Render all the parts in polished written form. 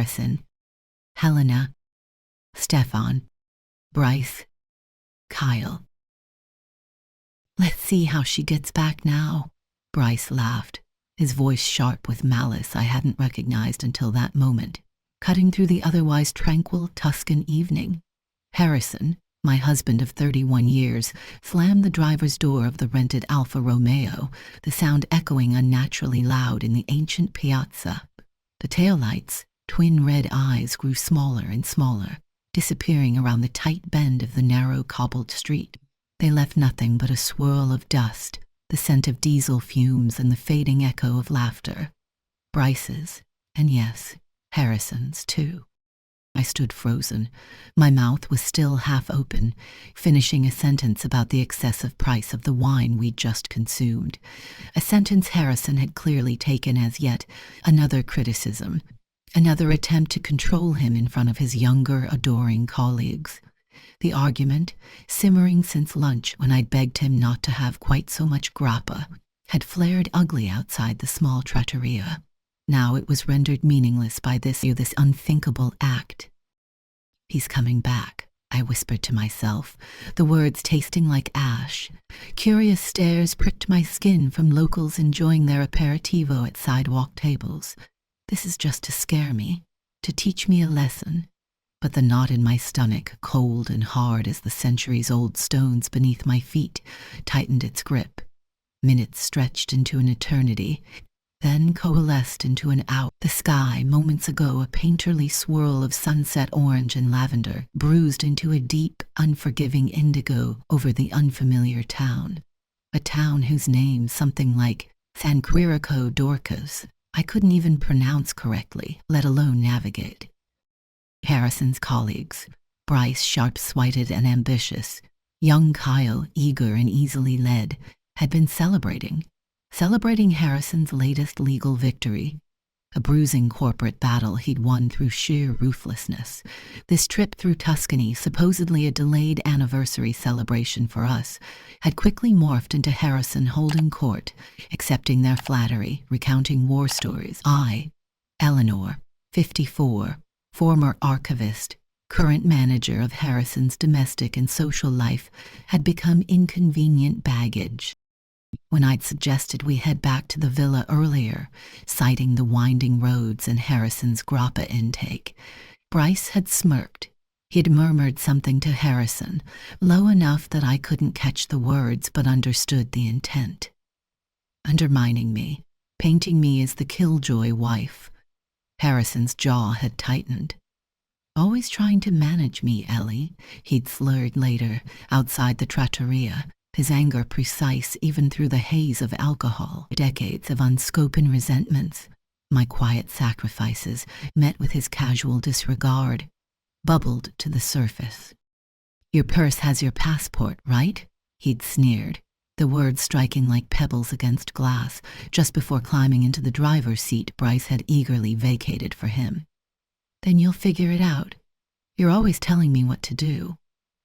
Harrison, Helena, Stefan, Bryce, Kyle. "Let's see how she gets back now," Bryce laughed, his voice sharp with malice I hadn't recognized until that moment, cutting through the otherwise tranquil Tuscan evening. Harrison, my husband of 31 years, slammed the driver's door of the rented Alfa Romeo, the sound echoing unnaturally loud in the ancient piazza. The taillights, twin red eyes, grew smaller and smaller, disappearing around the tight bend of the narrow cobbled street. They left nothing but a swirl of dust, the scent of diesel fumes and the fading echo of laughter. Bryce's, and yes, Harrison's too. I stood frozen. My mouth was still half open, finishing a sentence about the excessive price of the wine we'd just consumed. A sentence Harrison had clearly taken as yet another criticism, another attempt to control him in front of his younger, adoring colleagues. The argument, simmering since lunch when I'd begged him not to have quite so much grappa, had flared ugly outside the small trattoria. Now it was rendered meaningless by this unthinkable act. "He's coming back," I whispered to myself, the words tasting like ash. Curious stares pricked my skin from locals enjoying their aperitivo at sidewalk tables. This is just to scare me, to teach me a lesson. But the knot in my stomach, cold and hard as the centuries-old stones beneath my feet, tightened its grip. Minutes stretched into an eternity, then coalesced into an hour. The sky, moments ago a painterly swirl of sunset orange and lavender, bruised into a deep, unforgiving indigo over the unfamiliar town. A town whose name, something like San Quirico Dorcas, I couldn't even pronounce correctly, let alone navigate. Harrison's colleagues, Bryce sharp-sighted and ambitious, young Kyle eager and easily led, had been celebrating Harrison's latest legal victory, a bruising corporate battle he'd won through sheer ruthlessness. This trip through Tuscany, supposedly a delayed anniversary celebration for us, had quickly morphed into Harrison holding court, accepting their flattery, recounting war stories. I, Eleanor, 54, former archivist, current manager of Harrison's domestic and social life, had become inconvenient baggage. When I'd suggested we head back to the villa earlier, citing the winding roads and Harrison's grappa intake, Bryce had smirked. He'd murmured something to Harrison, low enough that I couldn't catch the words but understood the intent. Undermining me, painting me as the killjoy wife. Harrison's jaw had tightened. "Always trying to manage me, Ellie," he'd slurred later, outside the trattoria, his anger precise even through the haze of alcohol. Decades of unspoken resentments, my quiet sacrifices, met with his casual disregard, bubbled to the surface. "Your purse has your passport, right?" he'd sneered, the words striking like pebbles against glass, just before climbing into the driver's seat Bryce had eagerly vacated for him. "Then you'll figure it out. You're always telling me what to do."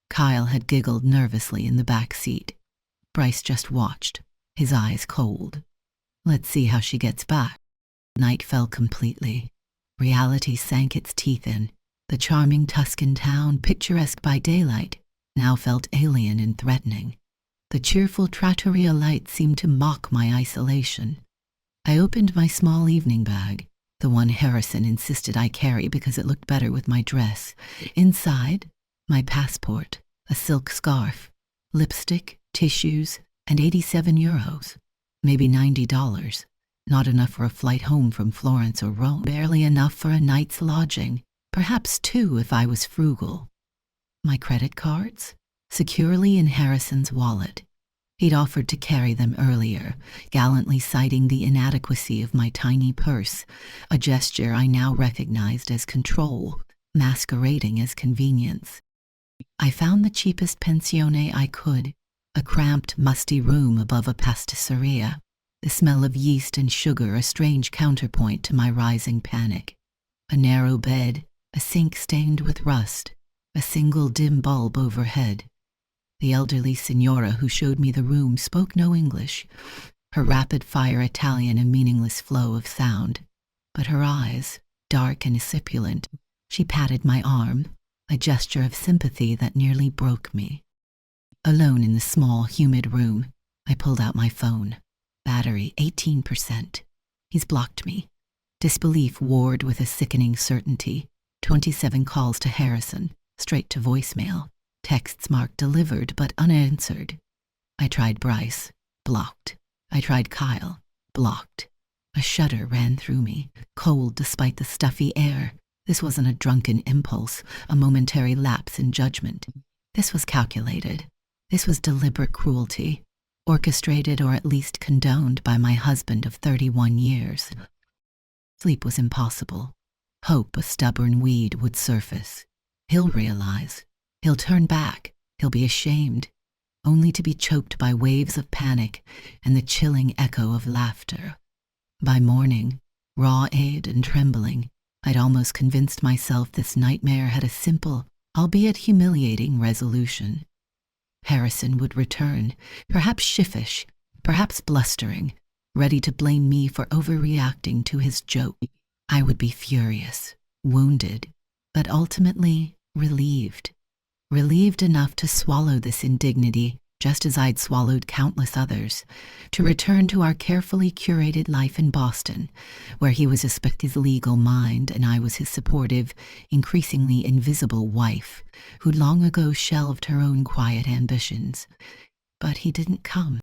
Kyle had giggled nervously in the back seat. Bryce just watched, his eyes cold. "Let's see how she gets back." Night fell completely. Reality sank its teeth in. The charming Tuscan town, picturesque by daylight, now felt alien and threatening. The cheerful trattoria light seemed to mock my isolation. I opened my small evening bag, the one Harrison insisted I carry because it looked better with my dress. Inside, my passport, a silk scarf, lipstick, tissues, and 87 euros, maybe $90. Not enough for a flight home from Florence or Rome, barely enough for a night's lodging, perhaps 2 if I was frugal. My credit cards? Securely in Harrison's wallet. He'd offered to carry them earlier, gallantly citing the inadequacy of my tiny purse, a gesture I now recognized as control, masquerading as convenience. I found the cheapest pensione I could, a cramped, musty room above a pasticceria, the smell of yeast and sugar a strange counterpoint to my rising panic. A narrow bed, a sink stained with rust, a single dim bulb overhead. The elderly signora who showed me the room spoke no English, her rapid-fire Italian a meaningless flow of sound. But her eyes, dark and succulent. She patted my arm, a gesture of sympathy that nearly broke me. Alone in the small, humid room, I pulled out my phone. Battery 18%. He's blocked me. Disbelief warred with a sickening certainty. 27 calls to Harrison, straight to voicemail. Texts marked delivered but unanswered. I tried Bryce, blocked. I tried Kyle, blocked. A shudder ran through me, cold despite the stuffy air. This wasn't a drunken impulse, a momentary lapse in judgment. This was calculated. This was deliberate cruelty, orchestrated or at least condoned by my husband of 31 years. Sleep was impossible. Hope, a stubborn weed, would surface. He'll realize. He'll turn back. He'll be ashamed, only to be choked by waves of panic and the chilling echo of laughter. By morning, raw-eyed and trembling, I'd almost convinced myself this nightmare had a simple, albeit humiliating, resolution. Harrison would return, perhaps shiffish, perhaps blustering, ready to blame me for overreacting to his joke. I would be furious, wounded, but ultimately relieved. Relieved enough to swallow this indignity, just as I'd swallowed countless others, to return to our carefully curated life in Boston, where he was his legal mind and I was his supportive, increasingly invisible wife, who'd long ago shelved her own quiet ambitions. But he didn't come.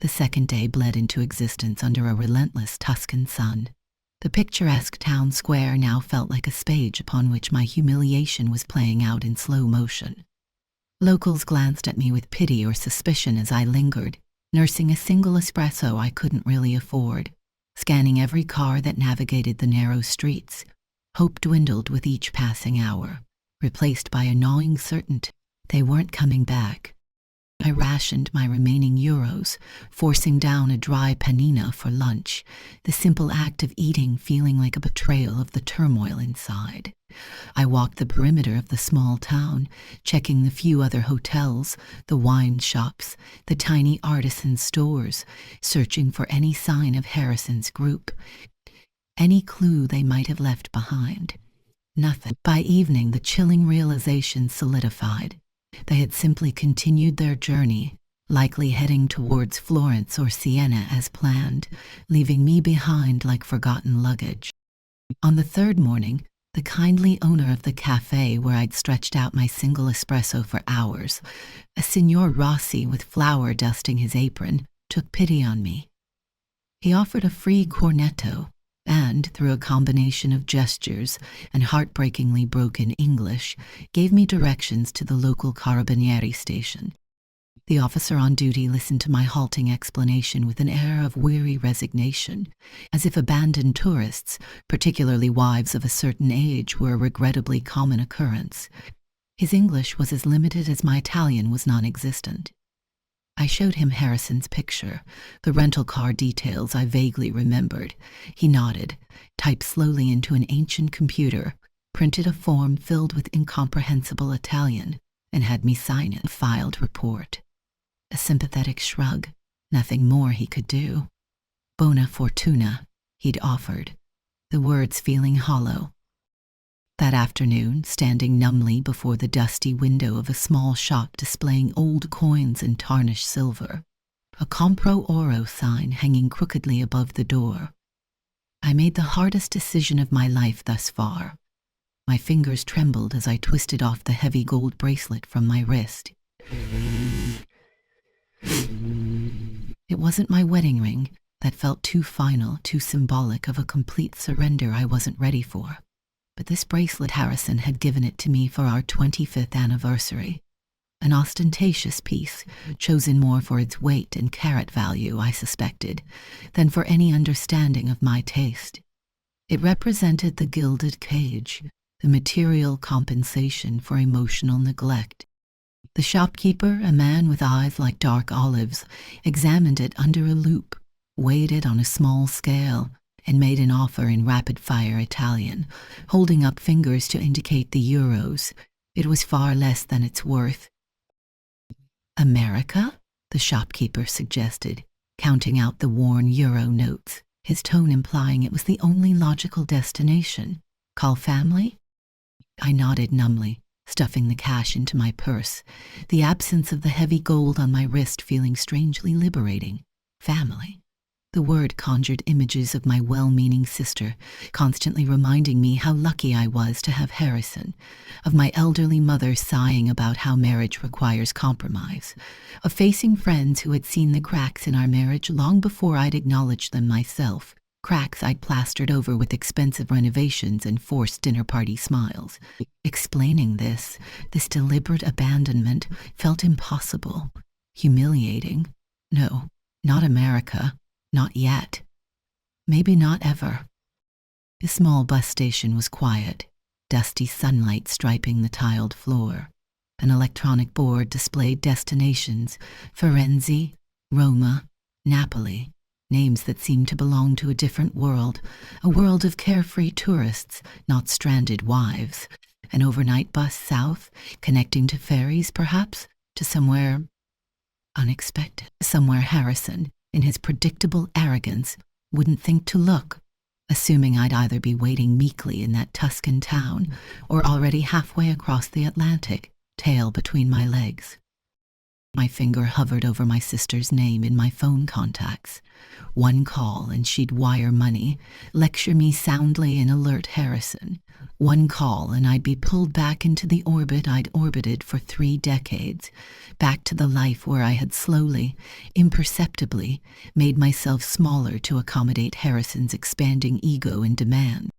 The second day bled into existence under a relentless Tuscan sun. The picturesque town square now felt like a stage upon which my humiliation was playing out in slow motion. Locals glanced at me with pity or suspicion as I lingered, nursing a single espresso I couldn't really afford, scanning every car that navigated the narrow streets. Hope dwindled with each passing hour, replaced by a gnawing certainty they weren't coming back. I rationed my remaining euros, forcing down a dry panina for lunch, the simple act of eating feeling like a betrayal of the turmoil inside. I walked the perimeter of the small town, checking the few other hotels, the wine shops, the tiny artisan stores, searching for any sign of Harrison's group, any clue they might have left behind. Nothing. By evening, the chilling realization solidified. They had simply continued their journey, likely heading towards Florence or Siena as planned, leaving me behind like forgotten luggage. On the third morning, the kindly owner of the cafe where I'd stretched out my single espresso for hours, a Signor Rossi with flour dusting his apron, took pity on me. He offered a free cornetto, and, through a combination of gestures and heartbreakingly broken English, gave me directions to the local carabinieri station. The officer on duty listened to my halting explanation with an air of weary resignation, as if abandoned tourists, particularly wives of a certain age, were a regrettably common occurrence. His English was as limited as my Italian was non-existent. I showed him Harrison's picture, the rental car details I vaguely remembered. He nodded, typed slowly into an ancient computer, printed a form filled with incomprehensible Italian, and had me sign it, a filed report. A sympathetic shrug, nothing more he could do. Bona fortuna, he'd offered, the words feeling hollow. That afternoon, standing numbly before the dusty window of a small shop displaying old coins and tarnished silver, a Compro Oro sign hanging crookedly above the door, I made the hardest decision of my life thus far. My fingers trembled as I twisted off the heavy gold bracelet from my wrist. It wasn't my wedding ring, that felt too final, too symbolic of a complete surrender I wasn't ready for. But this bracelet, Harrison had given it to me for our 25th anniversary. An ostentatious piece, chosen more for its weight and carat value, I suspected, than for any understanding of my taste. It represented the gilded cage, the material compensation for emotional neglect. The shopkeeper, a man with eyes like dark olives, examined it under a loupe, weighed it on a small scale, and made an offer in rapid-fire Italian, holding up fingers to indicate the euros. It was far less than its worth. America? The shopkeeper suggested, counting out the worn euro notes, his tone implying it was the only logical destination. Call family? I nodded numbly, stuffing the cash into my purse, the absence of the heavy gold on my wrist feeling strangely liberating. Family. The word conjured images of my well-meaning sister, constantly reminding me how lucky I was to have Harrison, of my elderly mother sighing about how marriage requires compromise, of facing friends who had seen the cracks in our marriage long before I'd acknowledged them myself, cracks I'd plastered over with expensive renovations and forced dinner party smiles. Explaining this deliberate abandonment, felt impossible, humiliating. No, not America. Not yet. Maybe not ever. The small bus station was quiet, dusty sunlight striping the tiled floor. An electronic board displayed destinations: Firenze, Roma, Napoli, names that seemed to belong to a different world, a world of carefree tourists, not stranded wives. An overnight bus south, connecting to ferries, perhaps, to somewhere unexpected. Somewhere Harrison, in his predictable arrogance, wouldn't think to look, assuming I'd either be waiting meekly in that Tuscan town or already halfway across the Atlantic, tail between my legs. My finger hovered over my sister's name in my phone contacts. One call and she'd wire money, lecture me soundly and alert Harrison. One call and I'd be pulled back into the orbit I'd orbited for 3 decades, back to the life where I had slowly, imperceptibly, made myself smaller to accommodate Harrison's expanding ego and demand.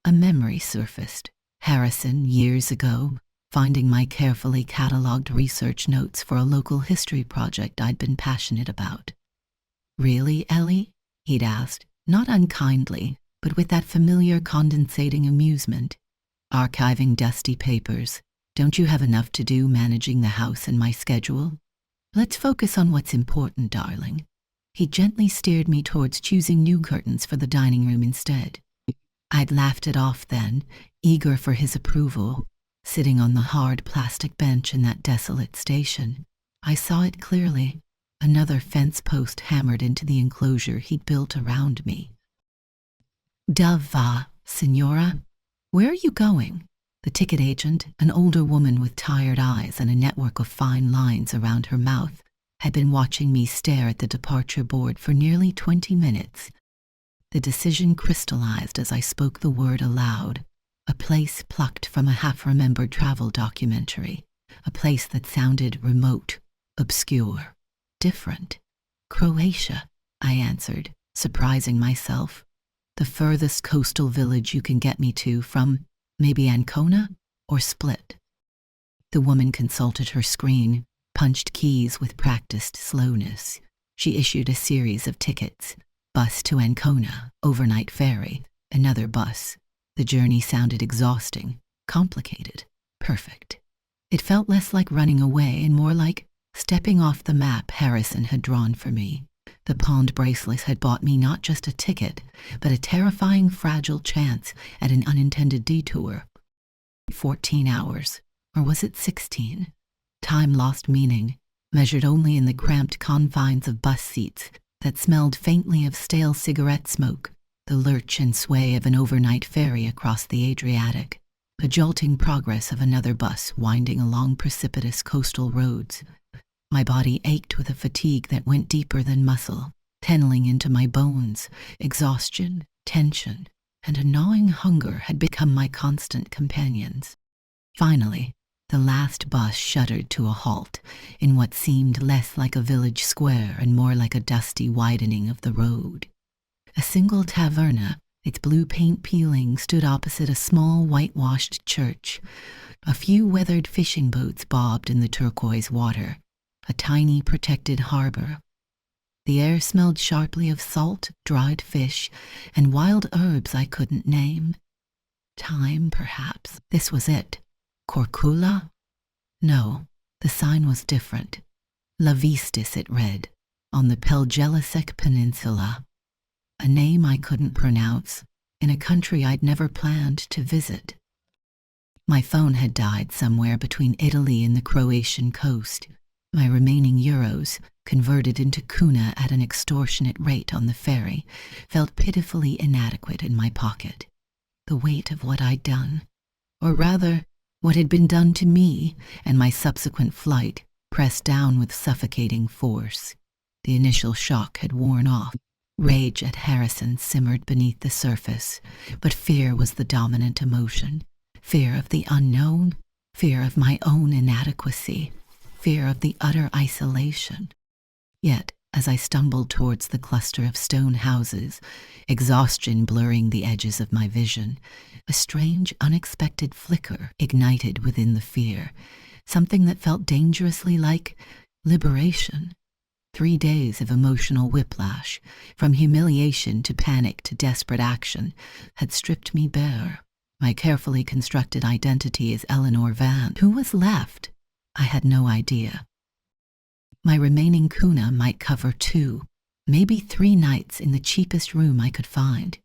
A memory surfaced. Harrison, years ago, finding my carefully catalogued research notes for a local history project I'd been passionate about. "Really, Ellie?" he'd asked, not unkindly, but with that familiar condensating amusement. "Archiving dusty papers. Don't you have enough to do managing the house and my schedule? Let's focus on what's important, darling." He gently steered me towards choosing new curtains for the dining room instead. I'd laughed it off then, eager for his approval. Sitting on the hard plastic bench in that desolate station, I saw it clearly, another fence post hammered into the enclosure he'd built around me. "Dove va, Signora? Where are you going?" The ticket agent, an older woman with tired eyes and a network of fine lines around her mouth, had been watching me stare at the departure board for nearly 20 minutes. The decision crystallized as I spoke the word aloud. A place plucked from a half-remembered travel documentary, a place that sounded remote, obscure, different. "Croatia," I answered, surprising myself. "The furthest coastal village you can get me to from, maybe Ancona or Split." The woman consulted her screen, punched keys with practiced slowness. She issued a series of tickets: bus to Ancona, overnight ferry, another bus. The journey sounded exhausting, complicated, perfect. It felt less like running away and more like stepping off the map Harrison had drawn for me. The pawned bracelet had bought me not just a ticket, but a terrifying fragile chance at an unintended detour. 14 hours, or was it 16? Time lost meaning, measured only in the cramped confines of bus seats that smelled faintly of stale cigarette smoke, the lurch and sway of an overnight ferry across the Adriatic, the jolting progress of another bus winding along precipitous coastal roads. My body ached with a fatigue that went deeper than muscle, tunneling into my bones. Exhaustion, tension, and a gnawing hunger had become my constant companions. Finally, the last bus shuddered to a halt in what seemed less like a village square and more like a dusty widening of the road. A single taverna, its blue paint peeling, stood opposite a small whitewashed church. A few weathered fishing boats bobbed in the turquoise water. A tiny protected harbor. The air smelled sharply of salt, dried fish, and wild herbs I couldn't name. Time, perhaps. This was it. Corcula? No, the sign was different. La Vistis, it read, on the Pelgelisec Peninsula. A name I couldn't pronounce, in a country I'd never planned to visit. My phone had died somewhere between Italy and the Croatian coast. My remaining euros, converted into kuna at an extortionate rate on the ferry, felt pitifully inadequate in my pocket. the weight of what I'd done, or rather, what had been done to me, and my subsequent flight pressed down with suffocating force. The initial shock had worn off. Rage at Harrison simmered beneath the surface, but fear was the dominant emotion. Fear of the unknown, fear of my own inadequacy, fear of the utter isolation. Yet, as I stumbled towards the cluster of stone houses, exhaustion blurring the edges of my vision, a strange, unexpected flicker ignited within the fear, something that felt dangerously like liberation. 3 days of emotional whiplash, from humiliation to panic to desperate action, had stripped me bare. My carefully constructed identity as Eleanor Van. Who was left? I had no idea. My remaining kuna might cover 2, maybe 3 nights in the cheapest room I could find.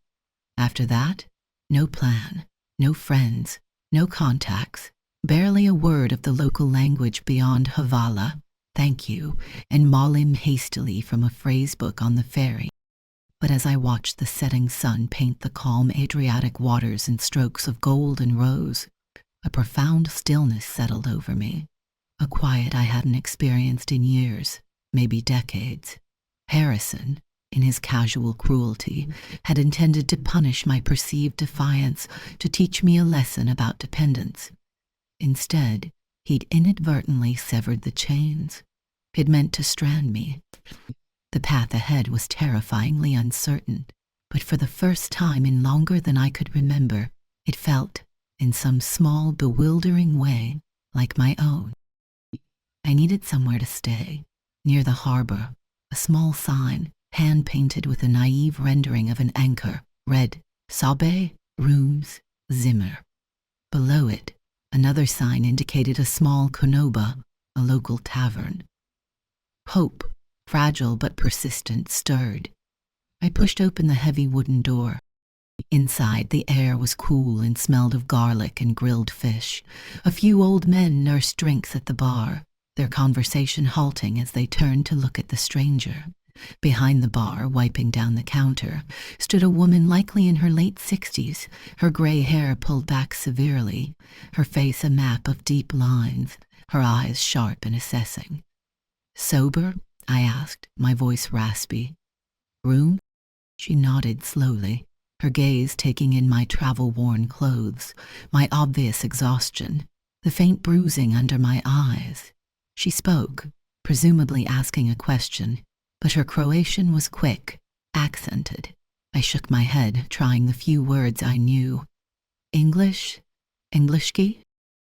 After that, no plan, no friends, no contacts, barely a word of the local language beyond Havala, thank you, and Malim hastily from a phrase book on the ferry. But as I watched the setting sun paint the calm Adriatic waters in strokes of gold and rose, a profound stillness settled over me, a quiet I hadn't experienced in years, maybe decades. Harrison, in his casual cruelty, had intended to punish my perceived defiance, to teach me a lesson about dependence. Instead, he'd inadvertently severed the chains. It meant to strand me. The path ahead was terrifyingly uncertain, but for the first time in longer than I could remember, it felt, in some small, bewildering way, like my own. I needed somewhere to stay, near the harbor, a small sign, hand-painted with a naive rendering of an anchor, read, Sabe, Rooms, Zimmer. Below it, another sign indicated a small konoba, a local tavern. Hope, fragile but persistent, stirred. I pushed open the heavy wooden door. Inside, the air was cool and smelled of garlic and grilled fish. A few old men nursed drinks at the bar, their conversation halting as they turned to look at the stranger. Behind the bar, wiping down the counter, stood a woman likely in her late 60s, her gray hair pulled back severely, her face a map of deep lines, her eyes sharp and assessing. Sober? I asked, my voice raspy. Room? She nodded slowly, her gaze taking in my travel-worn clothes, my obvious exhaustion, the faint bruising under my eyes. She spoke, presumably asking a question, but her Croatian was quick, accented. I shook my head, trying the few words I knew. English? Englishki?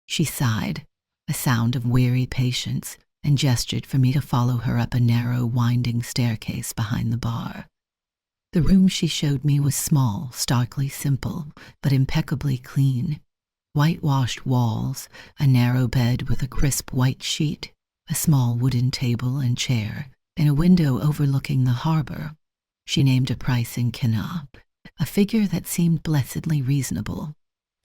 She sighed, a sound of weary patience, and gestured for me to follow her up a narrow, winding staircase behind the bar. The room she showed me was small, starkly simple, but impeccably clean. Whitewashed walls, a narrow bed with a crisp white sheet, a small wooden table and chair, and a window overlooking the harbor. She named a price in Kina, a figure that seemed blessedly reasonable.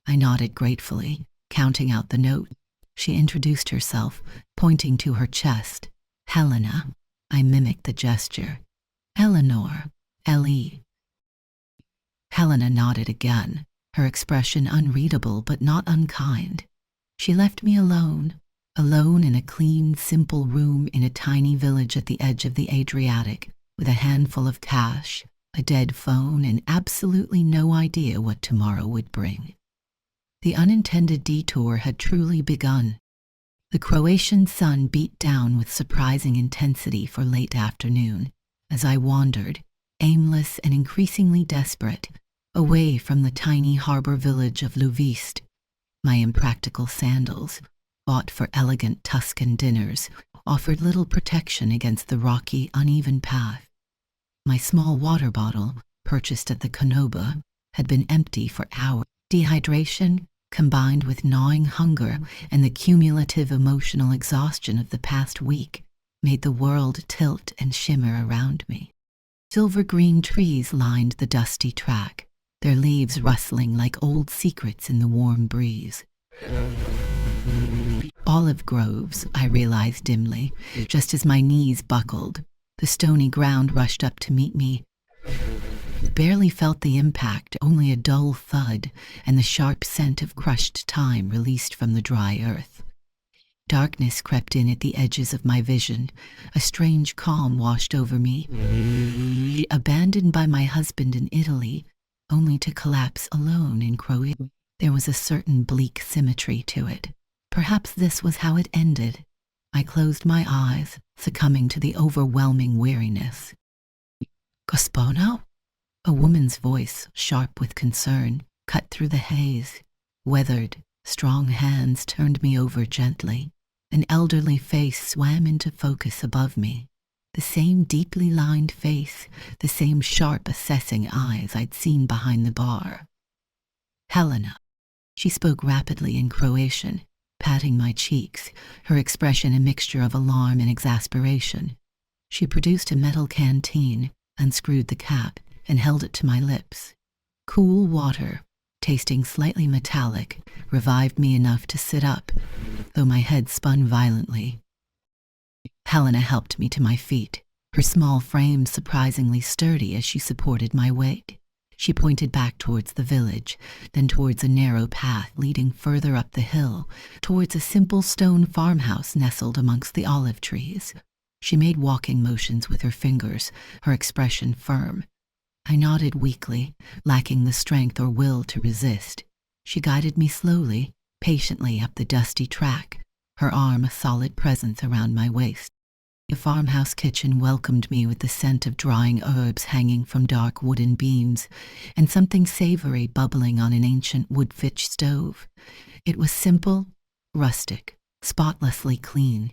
I nodded gratefully, counting out the note. She introduced herself, pointing to her chest. Helena. I mimicked the gesture. Eleanor. L.E. Helena nodded again, her expression unreadable but not unkind. She left me alone in a clean, simple room in a tiny village at the edge of the Adriatic, with a handful of cash, a dead phone, and absolutely no idea what tomorrow would bring. The unintended detour had truly begun. The Croatian sun beat down with surprising intensity for late afternoon, as I wandered, aimless and increasingly desperate, away from the tiny harbor village of Luvist. My impractical sandals, bought for elegant Tuscan dinners, offered little protection against the rocky, uneven path. My small water bottle, purchased at the Konoba, had been empty for hours. Dehydration, combined with gnawing hunger and the cumulative emotional exhaustion of the past week, made the world tilt and shimmer around me. Silver-green trees lined the dusty track, their leaves rustling like old secrets in the warm breeze. Olive groves, I realized dimly, just as my knees buckled. The stony ground rushed up to meet me. Barely felt the impact, only a dull thud and the sharp scent of crushed time released from the dry earth. Darkness crept in at the edges of my vision. A strange calm washed over me. Abandoned by my husband in Italy, only to collapse alone in Croatia. There was a certain bleak symmetry to it. Perhaps this was how it ended. I closed my eyes, succumbing to the overwhelming weariness. Gospodo? A woman's voice, sharp with concern, cut through the haze. Weathered, strong hands turned me over gently. An elderly face swam into focus above me. The same deeply lined face, the same sharp, assessing eyes I'd seen behind the bar. Helena. She spoke rapidly in Croatian, patting my cheeks, her expression a mixture of alarm and exasperation. She produced a metal canteen, unscrewed the cap, and held it to my lips. Cool water, tasting slightly metallic, revived me enough to sit up, though my head spun violently. Helena helped me to my feet, her small frame surprisingly sturdy as she supported my weight. She pointed back towards the village, then towards a narrow path leading further up the hill, towards a simple stone farmhouse nestled amongst the olive trees. She made walking motions with her fingers, her expression firm. I nodded weakly, lacking the strength or will to resist. She guided me slowly, patiently up the dusty track, her arm a solid presence around my waist. The farmhouse kitchen welcomed me with the scent of drying herbs hanging from dark wooden beams, and something savory bubbling on an ancient wood-fitch stove. It was simple, rustic, spotlessly clean.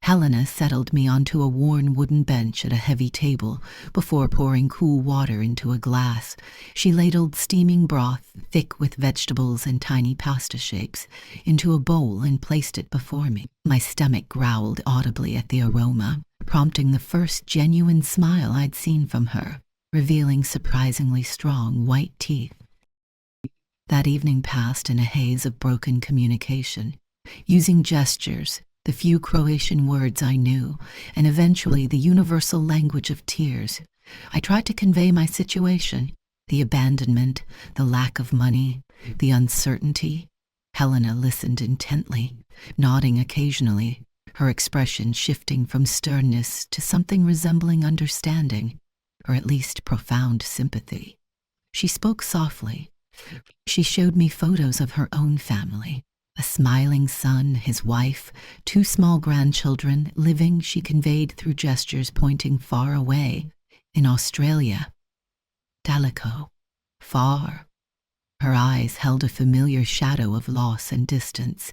Helena settled me onto a worn wooden bench at a heavy table before pouring cool water into a glass. She ladled steaming broth, thick with vegetables and tiny pasta shapes, into a bowl and placed it before me. My stomach growled audibly at the aroma, prompting the first genuine smile I'd seen from her, revealing surprisingly strong white teeth. That evening passed in a haze of broken communication. Using gestures, the few Croatian words I knew, and eventually the universal language of tears, I tried to convey my situation, the abandonment, the lack of money, the uncertainty. Helena listened intently, nodding occasionally, her expression shifting from sternness to something resembling understanding, or at least profound sympathy. She spoke softly. She showed me photos of her own family. A smiling son, his wife, 2 small grandchildren living, she conveyed through gestures pointing far away, in Australia. Daleko, far. Her eyes held a familiar shadow of loss and distance.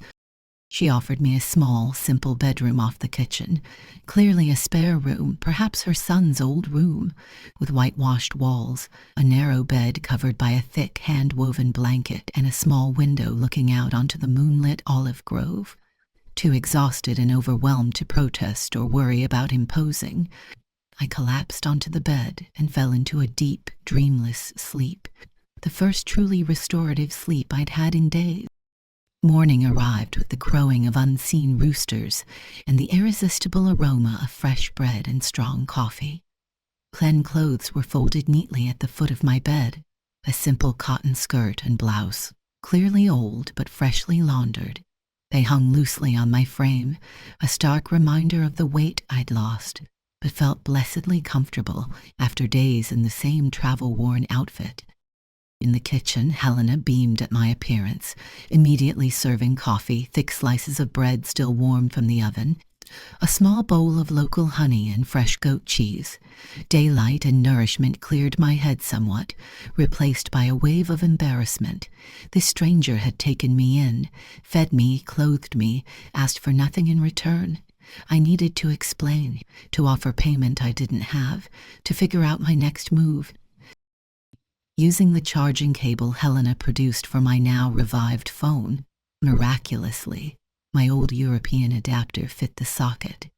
She offered me a small, simple bedroom off the kitchen, clearly a spare room, perhaps her son's old room, with whitewashed walls, a narrow bed covered by a thick hand-woven blanket, and a small window looking out onto the moonlit olive grove. Too exhausted and overwhelmed to protest or worry about imposing, I collapsed onto the bed and fell into a deep, dreamless sleep, the first truly restorative sleep I'd had in days. Morning arrived with the crowing of unseen roosters and the irresistible aroma of fresh bread and strong coffee. Clean clothes were folded neatly at the foot of my bed, a simple cotton skirt and blouse, clearly old but freshly laundered. They hung loosely on my frame, a stark reminder of the weight I'd lost, but felt blessedly comfortable after days in the same travel-worn outfit. In the kitchen, Helena beamed at my appearance, immediately serving coffee, thick slices of bread still warm from the oven, a small bowl of local honey and fresh goat cheese. Daylight and nourishment cleared my head somewhat, replaced by a wave of embarrassment. This stranger had taken me in, fed me, clothed me, asked for nothing in return. I needed to explain, to offer payment I didn't have, to figure out my next move. Using the charging cable Helena produced for my now revived phone, miraculously, my old European adapter fit the socket.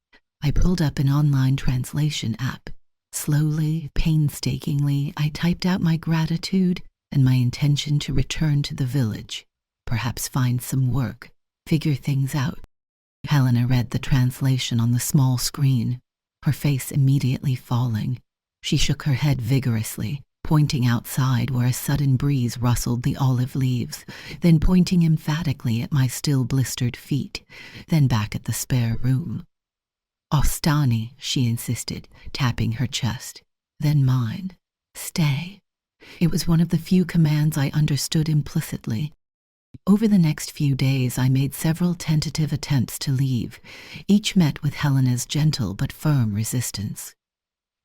I pulled up an online translation app. Slowly, painstakingly, I typed out my gratitude and my intention to return to the village, perhaps find some work, figure things out. Helena read the translation on the small screen, her face immediately falling. She shook her head vigorously, pointing outside where a sudden breeze rustled the olive leaves, then pointing emphatically at my still blistered feet, then back at the spare room. "Tuscany," she insisted, tapping her chest, then mine. "Stay." It was one of the few commands I understood implicitly. Over the next few days, I made several tentative attempts to leave, each met with Helena's gentle but firm resistance.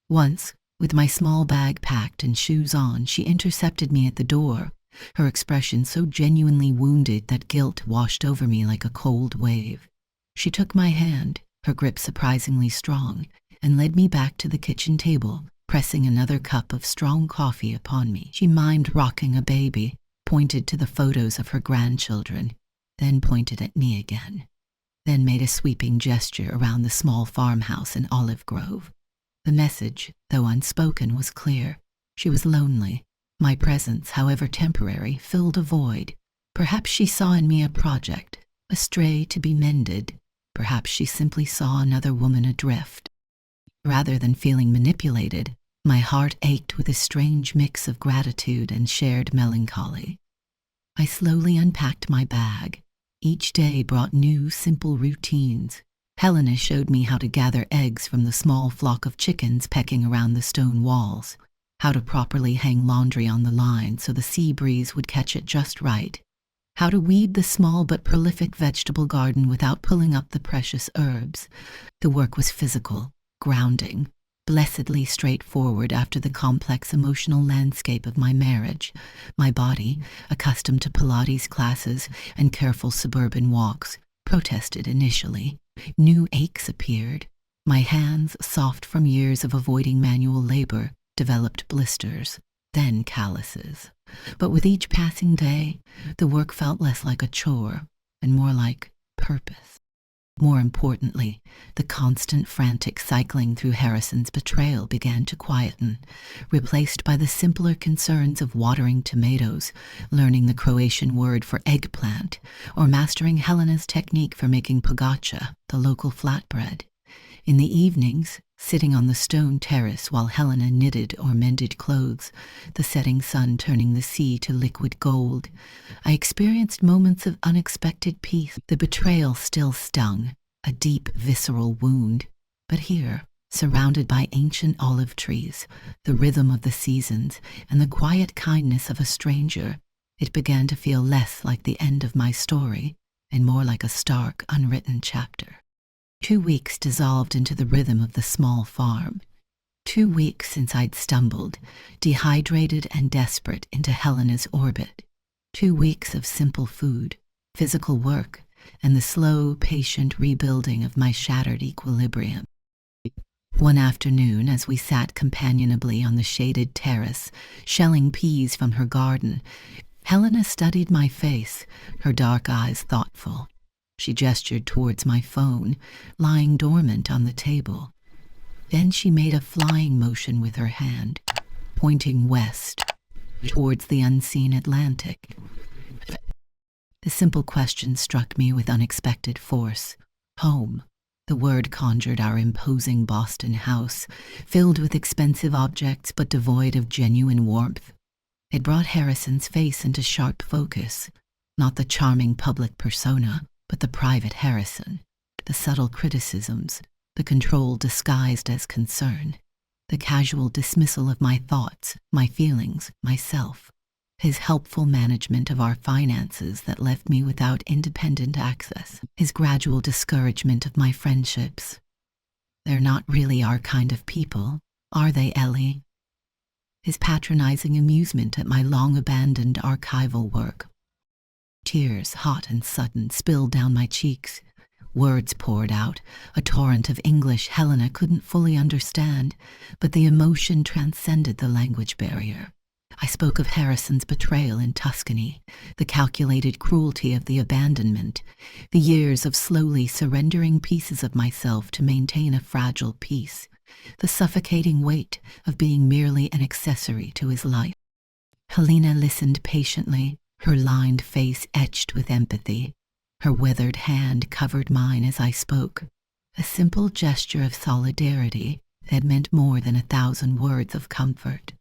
Once, with my small bag packed and shoes on, she intercepted me at the door, her expression so genuinely wounded that guilt washed over me like a cold wave. She took my hand, her grip surprisingly strong, and led me back to the kitchen table, pressing another cup of strong coffee upon me. She mimed rocking a baby, pointed to the photos of her grandchildren, then pointed at me again, then made a sweeping gesture around the small farmhouse in Olive Grove. The message, though unspoken, was clear. She was lonely. My presence, however temporary, filled a void. Perhaps she saw in me a project, a stray to be mended. Perhaps she simply saw another woman adrift. Rather than feeling manipulated, my heart ached with a strange mix of gratitude and shared melancholy. I slowly unpacked my bag. Each day brought new, simple routines. Helena showed me how to gather eggs from the small flock of chickens pecking around the stone walls, how to properly hang laundry on the line so the sea breeze would catch it just right, how to weed the small but prolific vegetable garden without pulling up the precious herbs. The work was physical, grounding, blessedly straightforward after the complex emotional landscape of my marriage. My body, accustomed to Pilates classes and careful suburban walks, protested initially. New aches appeared. My hands, soft from years of avoiding manual labor, developed blisters, then calluses. But with each passing day, the work felt less like a chore and more like purpose. More importantly, the constant frantic cycling through Harrison's betrayal began to quieten, replaced by the simpler concerns of watering tomatoes, learning the Croatian word for eggplant, or mastering Helena's technique for making pogača, the local flatbread. In the evenings, sitting on the stone terrace while Helena knitted or mended clothes, the setting sun turning the sea to liquid gold, I experienced moments of unexpected peace. The betrayal still stung, a deep, visceral wound, but here, surrounded by ancient olive trees, the rhythm of the seasons, and the quiet kindness of a stranger, it began to feel less like the end of my story and more like a stark, unwritten chapter. 2 weeks dissolved into the rhythm of the small farm. 2 weeks since I'd stumbled, dehydrated and desperate, into Helena's orbit. 2 weeks of simple food, physical work, and the slow, patient rebuilding of my shattered equilibrium. One afternoon, as we sat companionably on the shaded terrace, shelling peas from her garden, Helena studied my face, her dark eyes thoughtful. She gestured towards my phone, lying dormant on the table. Then she made a flying motion with her hand, pointing west, towards the unseen Atlantic. The simple question struck me with unexpected force. Home. The word conjured our imposing Boston house, filled with expensive objects but devoid of genuine warmth. It brought Harrison's face into sharp focus, not the charming public persona, but the private Harrison, the subtle criticisms, the control disguised as concern, the casual dismissal of my thoughts, my feelings, myself, his helpful management of our finances that left me without independent access, his gradual discouragement of my friendships. They're not really our kind of people, are they, Ellie? His patronizing amusement at my long-abandoned archival work. Tears, hot and sudden, spilled down my cheeks. Words poured out, a torrent of English Helena couldn't fully understand, but the emotion transcended the language barrier. I spoke of Harrison's betrayal in Tuscany, the calculated cruelty of the abandonment, the years of slowly surrendering pieces of myself to maintain a fragile peace, the suffocating weight of being merely an accessory to his life. Helena listened patiently, her lined face etched with empathy. Her weathered hand covered mine as I spoke, a simple gesture of solidarity that meant more than 1,000 words of comfort.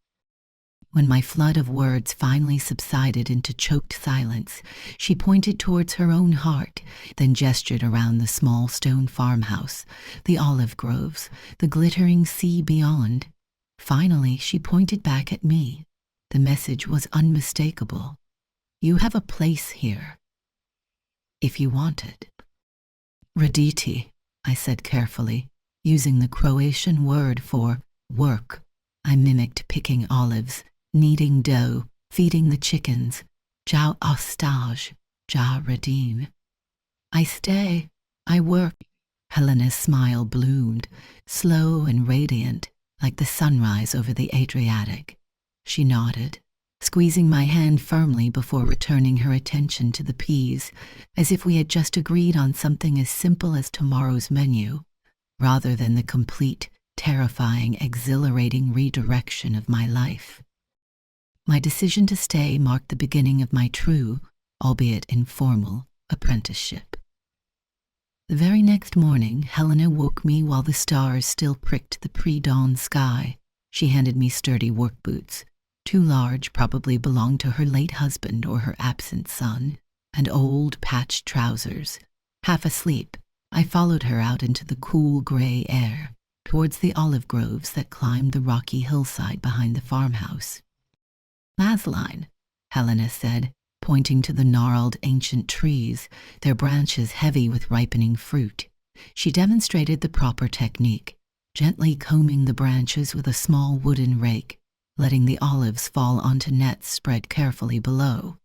When my flood of words finally subsided into choked silence, she pointed towards her own heart, then gestured around the small stone farmhouse, the olive groves, the glittering sea beyond. Finally, she pointed back at me. The message was unmistakable. You have a place here, if you want it. Rediti, I said carefully, using the Croatian word for work. I mimicked picking olives, kneading dough, feeding the chickens. Ja ostaj, ja radim. I stay, I work. Helena's smile bloomed, slow and radiant, like the sunrise over the Adriatic. She nodded, squeezing my hand firmly before returning her attention to the peas, as if we had just agreed on something as simple as tomorrow's menu, rather than the complete, terrifying, exhilarating redirection of my life. My decision to stay marked the beginning of my true, albeit informal, apprenticeship. The very next morning, Helena woke me while the stars still pricked the pre-dawn sky. She handed me sturdy work boots, too large, probably belonged to her late husband or her absent son, and old, patched trousers. Half asleep, I followed her out into the cool gray air, towards the olive groves that climbed the rocky hillside behind the farmhouse. Masline, Helena said, pointing to the gnarled ancient trees, their branches heavy with ripening fruit. She demonstrated the proper technique, gently combing the branches with a small wooden rake, letting the olives fall onto nets spread carefully below.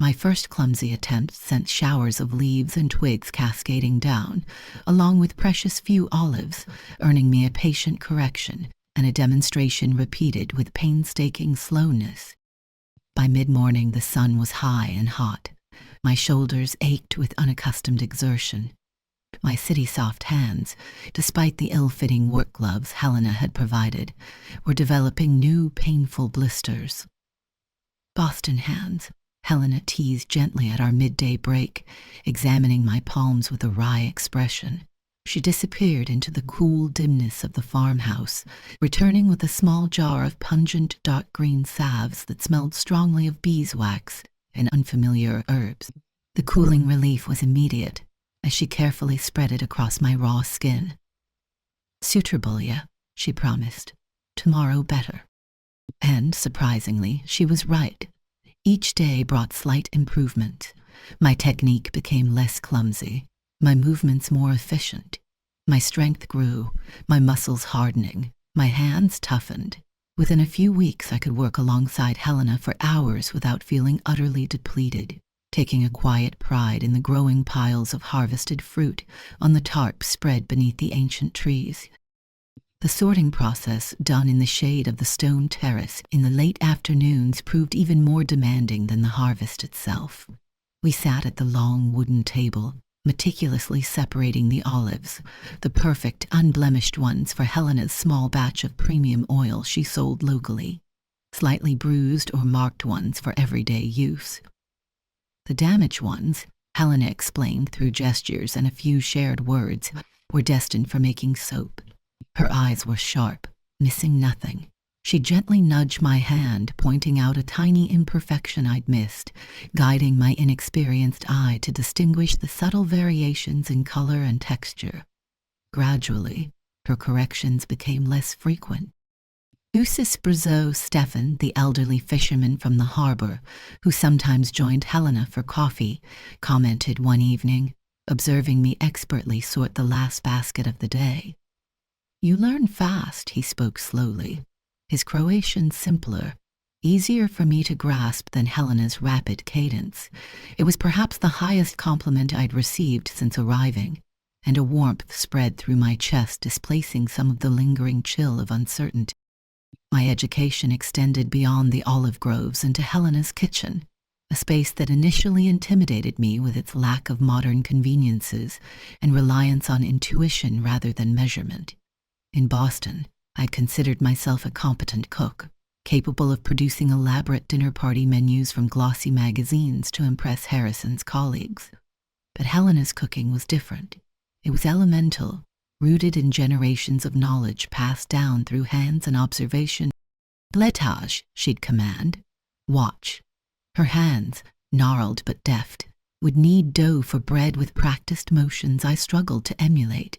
My first clumsy attempt sent showers of leaves and twigs cascading down, along with precious few olives, earning me a patient correction and a demonstration repeated with painstaking slowness. By mid-morning, the sun was high and hot. My shoulders ached with unaccustomed exertion. My city-soft hands, despite the ill-fitting work gloves Helena had provided, were developing new, painful blisters. Boston hands, Helena teased gently at our midday break, examining my palms with a wry expression. She disappeared into the cool dimness of the farmhouse, returning with a small jar of pungent dark green salves that smelled strongly of beeswax and unfamiliar herbs. The cooling relief was immediate, as she carefully spread it across my raw skin. "Sutrabolya," she promised. "Tomorrow better." And, surprisingly, she was right. Each day brought slight improvement. My technique became less clumsy, my movements more efficient. My strength grew, my muscles hardening, my hands toughened. Within a few weeks, I could work alongside Helena for hours without feeling utterly depleted, taking a quiet pride in the growing piles of harvested fruit on the tarp spread beneath the ancient trees. The sorting process, done in the shade of the stone terrace in the late afternoons, proved even more demanding than the harvest itself. We sat at the long wooden table, meticulously separating the olives, the perfect, unblemished ones for Helena's small batch of premium oil she sold locally, slightly bruised or marked ones for everyday use. The damaged ones, Helena explained through gestures and a few shared words, were destined for making soap. Her eyes were sharp, missing nothing. She gently nudged my hand, pointing out a tiny imperfection I'd missed, guiding my inexperienced eye to distinguish the subtle variations in color and texture. Gradually, her corrections became less frequent. Usis Brazo Stefan, the elderly fisherman from the harbor, who sometimes joined Helena for coffee, commented one evening, observing me expertly sort the last basket of the day. "You learn fast," he spoke slowly, his Croatian simpler, easier for me to grasp than Helena's rapid cadence. It was perhaps the highest compliment I'd received since arriving, and a warmth spread through my chest, displacing some of the lingering chill of uncertainty. My education extended beyond the olive groves into Helena's kitchen, a space that initially intimidated me with its lack of modern conveniences and reliance on intuition rather than measurement. In Boston, I'd considered myself a competent cook, capable of producing elaborate dinner party menus from glossy magazines to impress Harrison's colleagues. But Helena's cooking was different. It was elemental, rooted in generations of knowledge passed down through hands and observation. Letage, she'd command. Watch. Her hands, gnarled but deft, would knead dough for bread with practiced motions I struggled to emulate.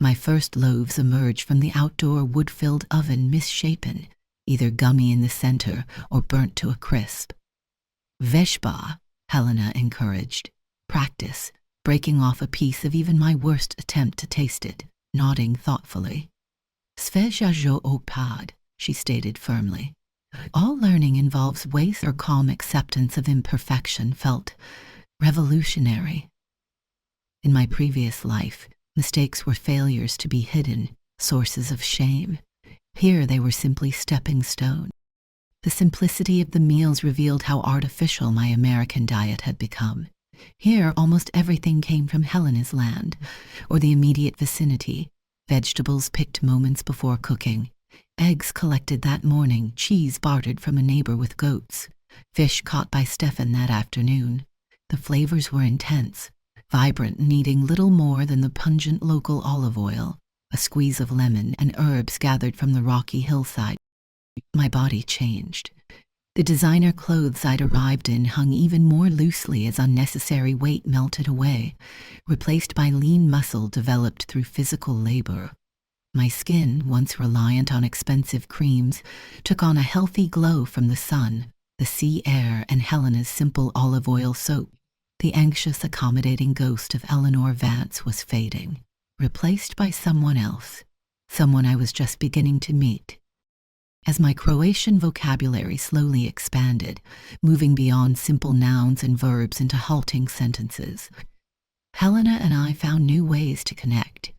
My first loaves emerged from the outdoor wood-filled oven misshapen, either gummy in the center or burnt to a crisp. Veshba, Helena encouraged. Practice, breaking off a piece of even my worst attempt to taste it, nodding thoughtfully. Svejajo opad, she stated firmly. All learning involves waste or calm acceptance of imperfection felt revolutionary. In my previous life, mistakes were failures to be hidden, sources of shame. Here they were simply stepping stones. The simplicity of the meals revealed how artificial my American diet had become. Here, almost everything came from Helena's land, or the immediate vicinity. Vegetables picked moments before cooking. Eggs collected that morning, cheese bartered from a neighbor with goats. Fish caught by Stefan that afternoon. The flavors were intense, vibrant, needing little more than the pungent local olive oil, a squeeze of lemon, and herbs gathered from the rocky hillside. My body changed. The designer clothes I'd arrived in hung even more loosely as unnecessary weight melted away, replaced by lean muscle developed through physical labor. My skin, once reliant on expensive creams, took on a healthy glow from the sun, the sea air, and Helena's simple olive oil soap. The anxious, accommodating ghost of Eleanor Vance was fading, replaced by someone else, someone I was just beginning to meet. As my Croatian vocabulary slowly expanded, moving beyond simple nouns and verbs into halting sentences, Helena and I found new ways to connect.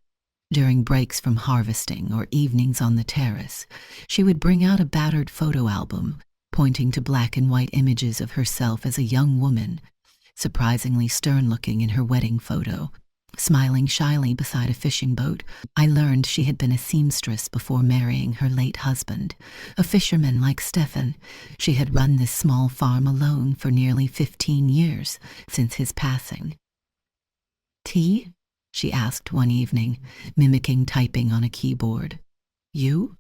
During breaks from harvesting or evenings on the terrace, she would bring out a battered photo album, pointing to black and white images of herself as a young woman, surprisingly stern-looking in her wedding photo. Smiling shyly beside a fishing boat, I learned she had been a seamstress before marrying her late husband, a fisherman like Stefan. She had run this small farm alone for nearly 15 years since his passing. "Tea?" she asked one evening, mimicking typing on a keyboard. "You?"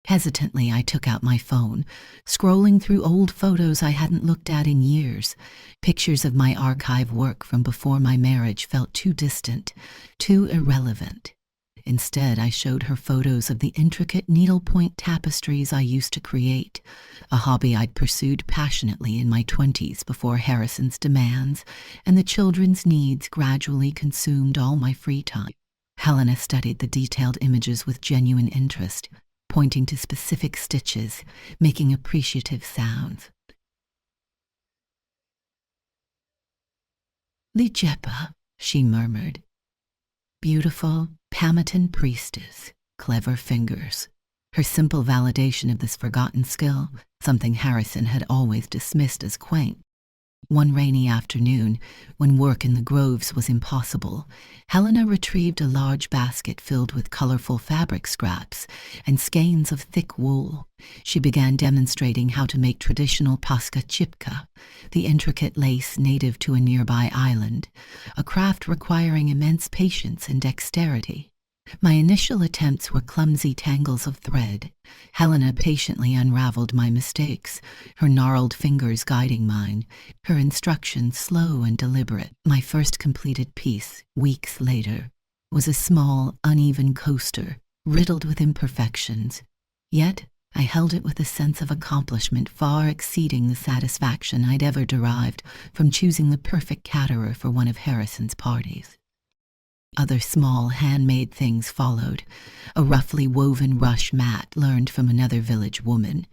Hesitantly, I took out my phone, scrolling through old photos I hadn't looked at in years. Pictures of my archive work from before my marriage felt too distant, too irrelevant. Instead, I showed her photos of the intricate needlepoint tapestries I used to create, a hobby I'd pursued passionately in my 20s before Harrison's demands and the children's needs gradually consumed all my free time. Helena studied the detailed images with genuine interest, pointing to specific stitches, making appreciative sounds. "Lijepa," she murmured. "Beautiful, Pamitan priestess, clever fingers." Her simple validation of this forgotten skill, something Harrison had always dismissed as quaint. One rainy afternoon, when work in the groves was impossible, Helena retrieved a large basket filled with colorful fabric scraps and skeins of thick wool. She began demonstrating how to make traditional paska chipka, the intricate lace native to a nearby island, a craft requiring immense patience and dexterity. My initial attempts were clumsy tangles of thread. Helena patiently unraveled my mistakes, her gnarled fingers guiding mine, her instructions slow and deliberate. My first completed piece, weeks later, was a small, uneven coaster, riddled with imperfections. Yet, I held it with a sense of accomplishment far exceeding the satisfaction I'd ever derived from choosing the perfect caterer for one of Harrison's parties. Other small handmade things followed, a roughly woven rush mat learned from another village woman,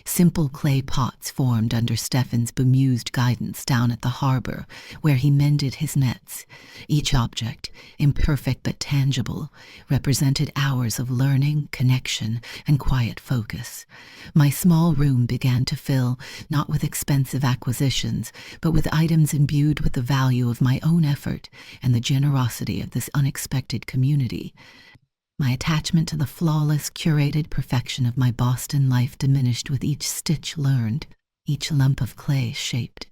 simple clay pots formed under Stefan's bemused guidance down at the harbor where he mended his nets. Each object, imperfect but tangible, represented hours of learning, connection, and quiet focus. My small room began to fill, not with expensive acquisitions, but with items imbued with the value of my own effort and the generosity of this unexpected community. My attachment to the flawless, curated perfection of my Boston life diminished with each stitch learned, each lump of clay shaped.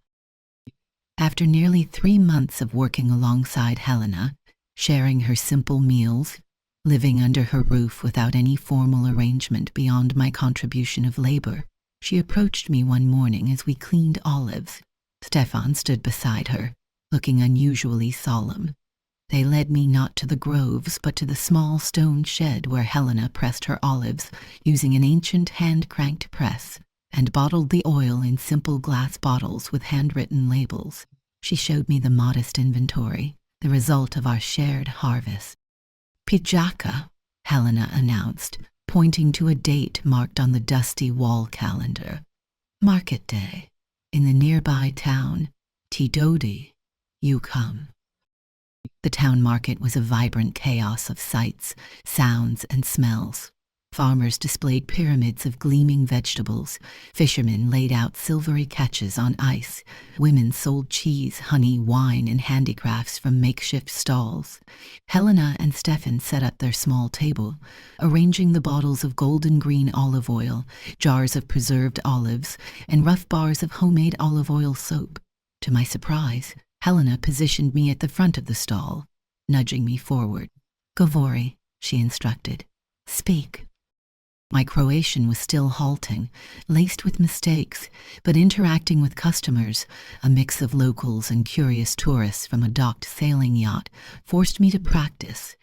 After nearly 3 months of working alongside Helena, sharing her simple meals, Living under her roof without any formal arrangement beyond my contribution of labor, she approached me one morning as we cleaned olives. Stefan stood beside her, looking unusually solemn. They led me not to the groves, but to the small stone shed where Helena pressed her olives using an ancient hand-cranked press and bottled the oil in simple glass bottles with handwritten labels. She showed me the modest inventory, the result of our shared harvest. Pijaka, Helena announced, pointing to a date marked on the dusty wall calendar. Market day, in the nearby town, Tidodi. You come. The town market was a vibrant chaos of sights, sounds, and smells. Farmers displayed pyramids of gleaming vegetables. Fishermen laid out silvery catches on ice. Women sold cheese, honey, wine, and handicrafts from makeshift stalls. Helena and Stefan set up their small table, arranging the bottles of golden green olive oil, jars of preserved olives, and rough bars of homemade olive oil soap. To my surprise, Helena positioned me at the front of the stall, nudging me forward. "Govori," she instructed. "Speak." My Croatian was still halting, laced with mistakes, but interacting with customers, a mix of locals and curious tourists from a docked sailing yacht, forced me to practice.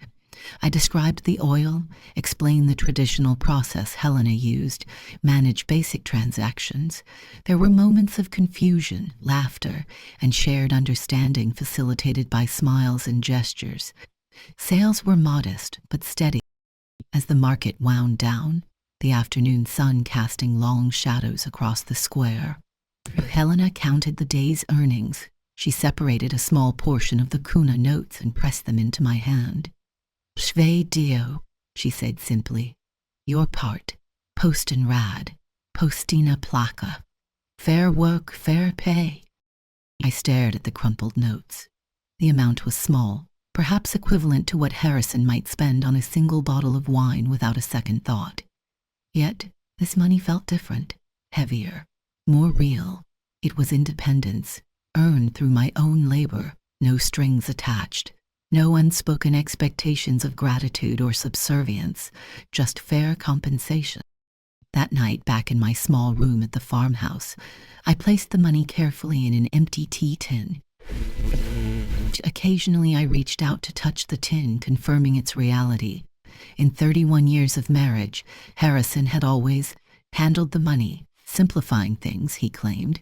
I described the oil, explained the traditional process Helena used, managed basic transactions. There were moments of confusion, laughter, and shared understanding facilitated by smiles and gestures. Sales were modest but steady. As the market wound down, the afternoon sun casting long shadows across the square, Helena counted the day's earnings. She separated a small portion of the kuna notes and pressed them into my hand. "Sve dio," she said simply. "Your part. Postin rad. Postina plaka. Fair work, fair pay." I stared at the crumpled notes. The amount was small, perhaps equivalent to what Harrison might spend on a single bottle of wine without a second thought. Yet this money felt different, heavier, more real. It was independence, earned through my own labor, no strings attached, no unspoken expectations of gratitude or subservience, just fair compensation. That night, back in my small room at the farmhouse, I placed the money carefully in an empty tea tin. Occasionally I reached out to touch the tin, confirming its reality. In 31 years of marriage, Harrison had always handled the money, simplifying things, he claimed.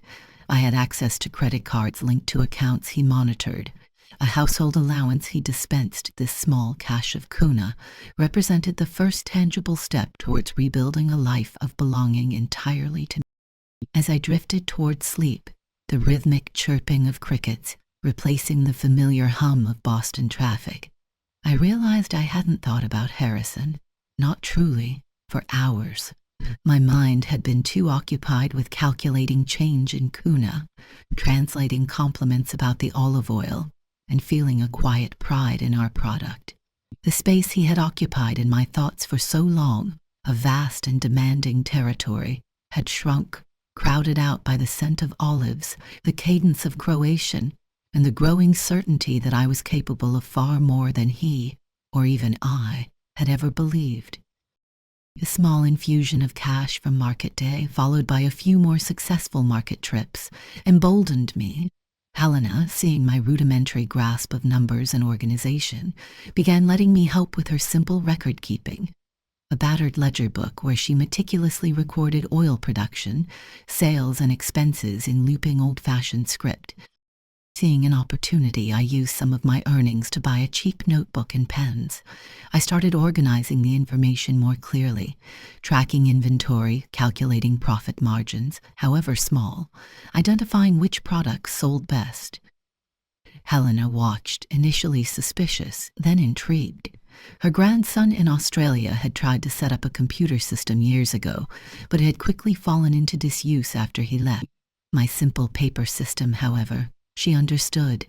I had access to credit cards linked to accounts he monitored. A household allowance he dispensed. This small cache of kuna represented the first tangible step towards rebuilding a life of belonging entirely to me. As I drifted toward sleep, the rhythmic chirping of crickets replacing the familiar hum of Boston traffic, I realized I hadn't thought about Harrison, not truly, for hours. My mind had been too occupied with calculating change in kuna, translating compliments about the olive oil, and feeling a quiet pride in our product. The space he had occupied in my thoughts for so long, a vast and demanding territory, had shrunk, crowded out by the scent of olives, the cadence of Croatian, and the growing certainty that I was capable of far more than he, or even I, had ever believed. A small infusion of cash from market day, followed by a few more successful market trips, emboldened me. Helena, seeing my rudimentary grasp of numbers and organization, began letting me help with her simple record-keeping. A battered ledger book where she meticulously recorded oil production, sales, and expenses in looping old-fashioned script. Seeing an opportunity, I used some of my earnings to buy a cheap notebook and pens. I started organizing the information more clearly, tracking inventory, calculating profit margins, however small, identifying which products sold best. Helena watched, initially suspicious, then intrigued. Her grandson in Australia had tried to set up a computer system years ago, but it had quickly fallen into disuse after he left. My simple paper system, however, she understood.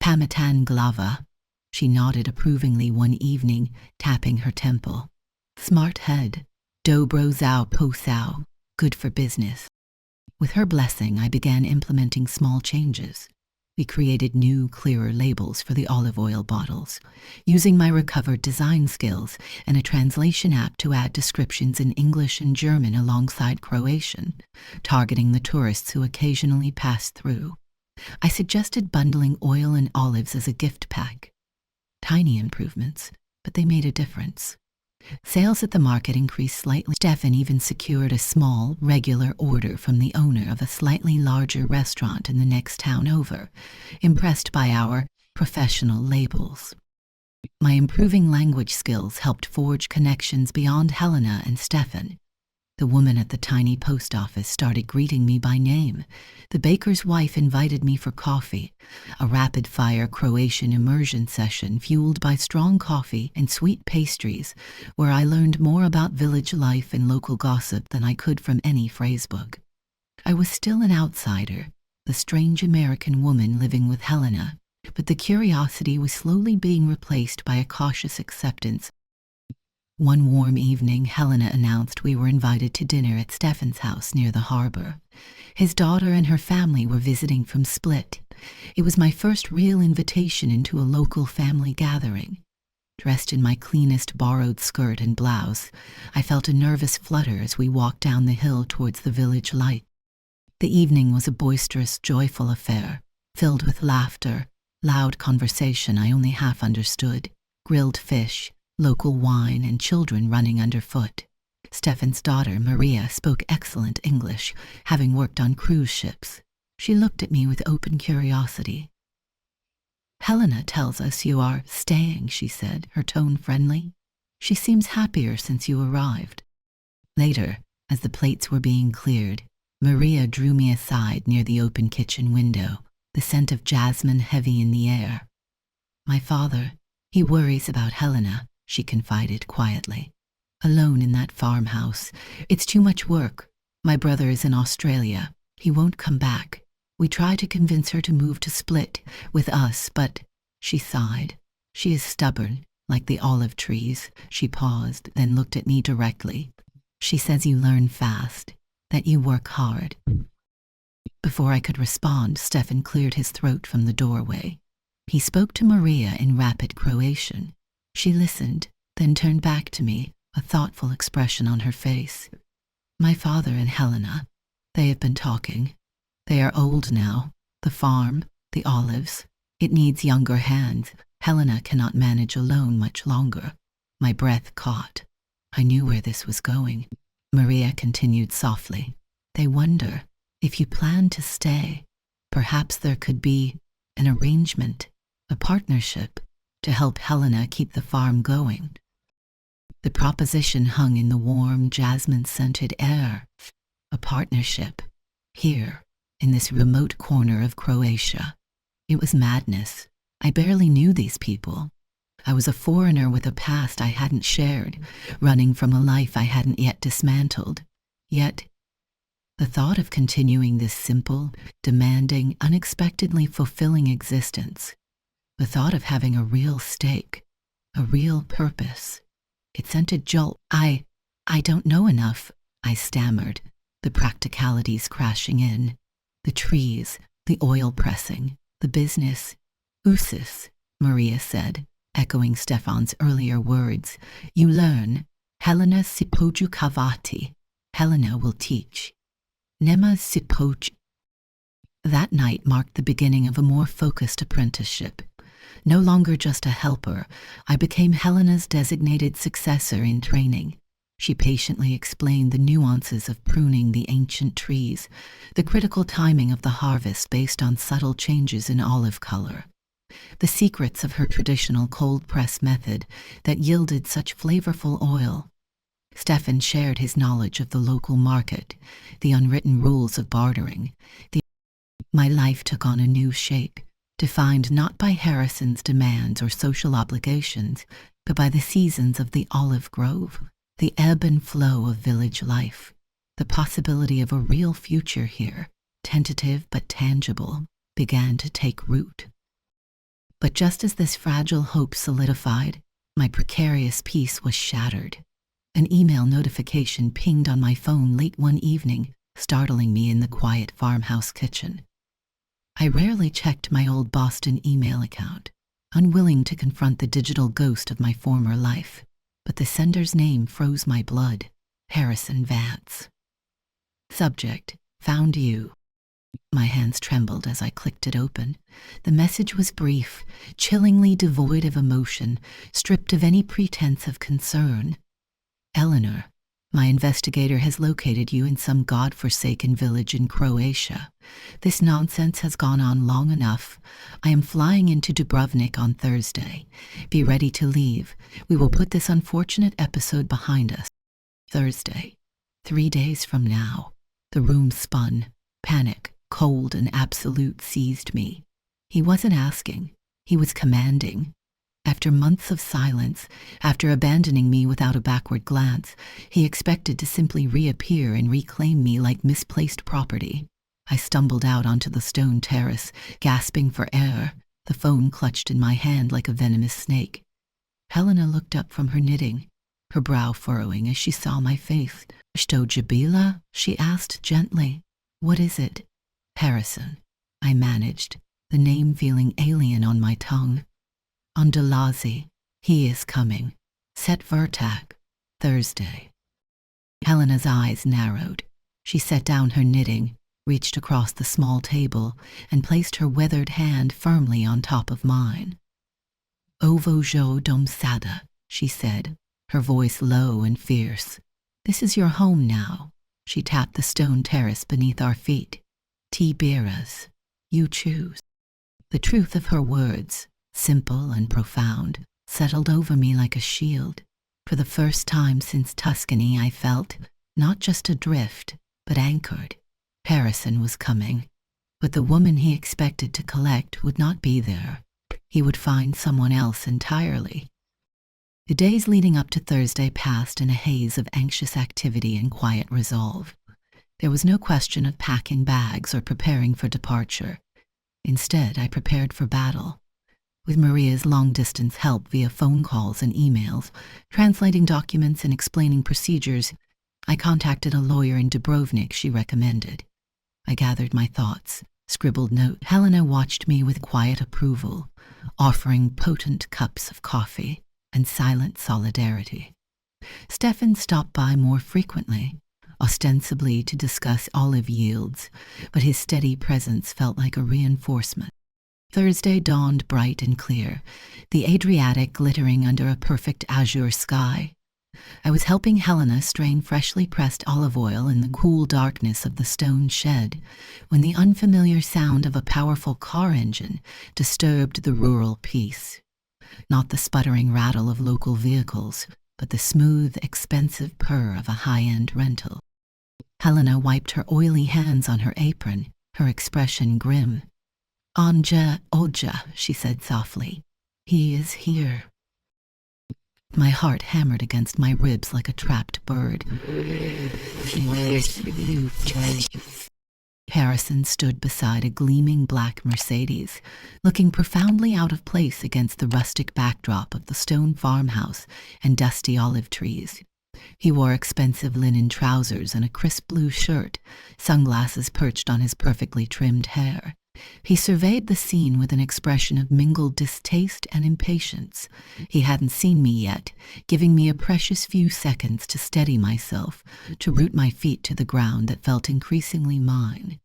Pamitan glava. She nodded approvingly one evening, tapping her temple. Smart head. Dobro zao po sao. Good for business. With her blessing, I began implementing small changes. We created new, clearer labels for the olive oil bottles, using my recovered design skills and a translation app to add descriptions in English and German alongside Croatian, targeting the tourists who occasionally passed through. I suggested bundling oil and olives as a gift pack. Tiny improvements, but they made a difference. Sales at the market increased slightly. Stefan even secured a small, regular order from the owner of a slightly larger restaurant in the next town over, impressed by our professional labels. My improving language skills helped forge connections beyond Helena and Stefan. The woman at the tiny post office started greeting me by name. The baker's wife invited me for coffee, a rapid-fire Croatian immersion session fueled by strong coffee and sweet pastries, where I learned more about village life and local gossip than I could from any phrasebook. I was still an outsider, the strange American woman living with Helena, but the curiosity was slowly being replaced by a cautious acceptance. One warm evening, Helena announced we were invited to dinner at Stefan's house near the harbor. His daughter and her family were visiting from Split. It was my first real invitation into a local family gathering. Dressed in my cleanest borrowed skirt and blouse, I felt a nervous flutter as we walked down the hill towards the village light. The evening was a boisterous, joyful affair, filled with laughter, loud conversation I only half understood, grilled fish, local wine, and children running underfoot. Stefan's daughter, Maria, spoke excellent English, having worked on cruise ships. She looked at me with open curiosity. "Helena tells us you are staying," she said, her tone friendly. "She seems happier since you arrived." Later, as the plates were being cleared, Maria drew me aside near the open kitchen window, the scent of jasmine heavy in the air. "My father, he worries about Helena," she confided quietly. "Alone in that farmhouse. It's too much work. My brother is in Australia. He won't come back. We try to convince her to move to Split with us, but—" She sighed. "She is stubborn, like the olive trees." She paused, then looked at me directly. "She says you learn fast, that you work hard." Before I could respond, Stefan cleared his throat from the doorway. He spoke to Maria in rapid Croatian. She listened, then turned back to me, a thoughtful expression on her face. "My father and Helena, they have been talking. They are old now. The farm, the olives. It needs younger hands. Helena cannot manage alone much longer." My breath caught. I knew where this was going. Maria continued softly. "They wonder, if you plan to stay, perhaps there could be an arrangement, a partnership, to help Helena keep the farm going." The proposition hung in the warm, jasmine-scented air. A partnership, here, in this remote corner of Croatia. It was madness. I barely knew these people. I was a foreigner with a past I hadn't shared, running from a life I hadn't yet dismantled. Yet, the thought of continuing this simple, demanding, unexpectedly fulfilling existence, the thought of having a real stake, a real purpose, it sent a jolt. I don't know enough," I stammered, the practicalities crashing in. "The trees, the oil pressing, the business." "Usis," Maria said, echoing Stefan's earlier words. "You learn. Helena sipoju kavati. Helena will teach. Nema sipoj." That night marked the beginning of a more focused apprenticeship. No longer just a helper, I became Helena's designated successor in training. She patiently explained the nuances of pruning the ancient trees, the critical timing of the harvest based on subtle changes in olive color, the secrets of her traditional cold press method that yielded such flavorful oil. Stefan shared his knowledge of the local market, the unwritten rules of bartering. My life took on a new shape, defined not by Harrison's demands or social obligations, but by the seasons of the olive grove, the ebb and flow of village life. The possibility of a real future here, tentative but tangible, began to take root. But just as this fragile hope solidified, my precarious peace was shattered. An email notification pinged on my phone late one evening, startling me in the quiet farmhouse kitchen. I rarely checked my old Boston email account, unwilling to confront the digital ghost of my former life, but the sender's name froze my blood. Harrison Vance. Subject: found you. My hands trembled as I clicked it open. The message was brief, chillingly devoid of emotion, stripped of any pretense of concern. Eleanor, my investigator has located you in some god-forsaken village in Croatia. This nonsense has gone on long enough. I am flying into Dubrovnik on Thursday. Be ready to leave. We will put this unfortunate episode behind us. Thursday, 3 days from now. The room spun. Panic, cold and absolute, seized me. He wasn't asking. He was commanding. After months of silence, after abandoning me without a backward glance, he expected to simply reappear and reclaim me like misplaced property. I stumbled out onto the stone terrace, gasping for air, the phone clutched in my hand like a venomous snake. Helena looked up from her knitting, her brow furrowing as she saw my face. "Sto Jabila?" she asked gently. "What is it?" "Harrison," I managed, the name feeling alien on my tongue. "Ondalazi. He is coming. Set Vertak. Thursday." Helena's eyes narrowed. She set down her knitting, reached across the small table, and placed her weathered hand firmly on top of mine. "Ovo jo dom sada," she said, her voice low and fierce. "This is your home now." She tapped the stone terrace beneath our feet. "Tibiras. You choose." The truth of her words, simple and profound, settled over me like a shield. For the first time since Tuscany, I felt not just adrift, but anchored. Harrison was coming, but the woman he expected to collect would not be there. He would find someone else entirely. The days leading up to Thursday passed in a haze of anxious activity and quiet resolve. There was no question of packing bags or preparing for departure. Instead, I prepared for battle. With Maria's long-distance help via phone calls and emails, translating documents and explaining procedures, I contacted a lawyer in Dubrovnik she recommended. I gathered my thoughts, scribbled notes. Helena watched me with quiet approval, offering potent cups of coffee and silent solidarity. Stefan stopped by more frequently, ostensibly to discuss olive yields, but his steady presence felt like a reinforcement. Thursday dawned bright and clear, the Adriatic glittering under a perfect azure sky. I was helping Helena strain freshly pressed olive oil in the cool darkness of the stone shed when the unfamiliar sound of a powerful car engine disturbed the rural peace. Not the sputtering rattle of local vehicles, but the smooth, expensive purr of a high-end rental. Helena wiped her oily hands on her apron, her expression grim. "Anja, Oja," she said softly. "He is here." My heart hammered against my ribs like a trapped bird. Harrison stood beside a gleaming black Mercedes, looking profoundly out of place against the rustic backdrop of the stone farmhouse and dusty olive trees. He wore expensive linen trousers and a crisp blue shirt, sunglasses perched on his perfectly trimmed hair. He surveyed the scene with an expression of mingled distaste and impatience. He hadn't seen me yet, giving me a precious few seconds to steady myself, to root my feet to the ground that felt increasingly mine.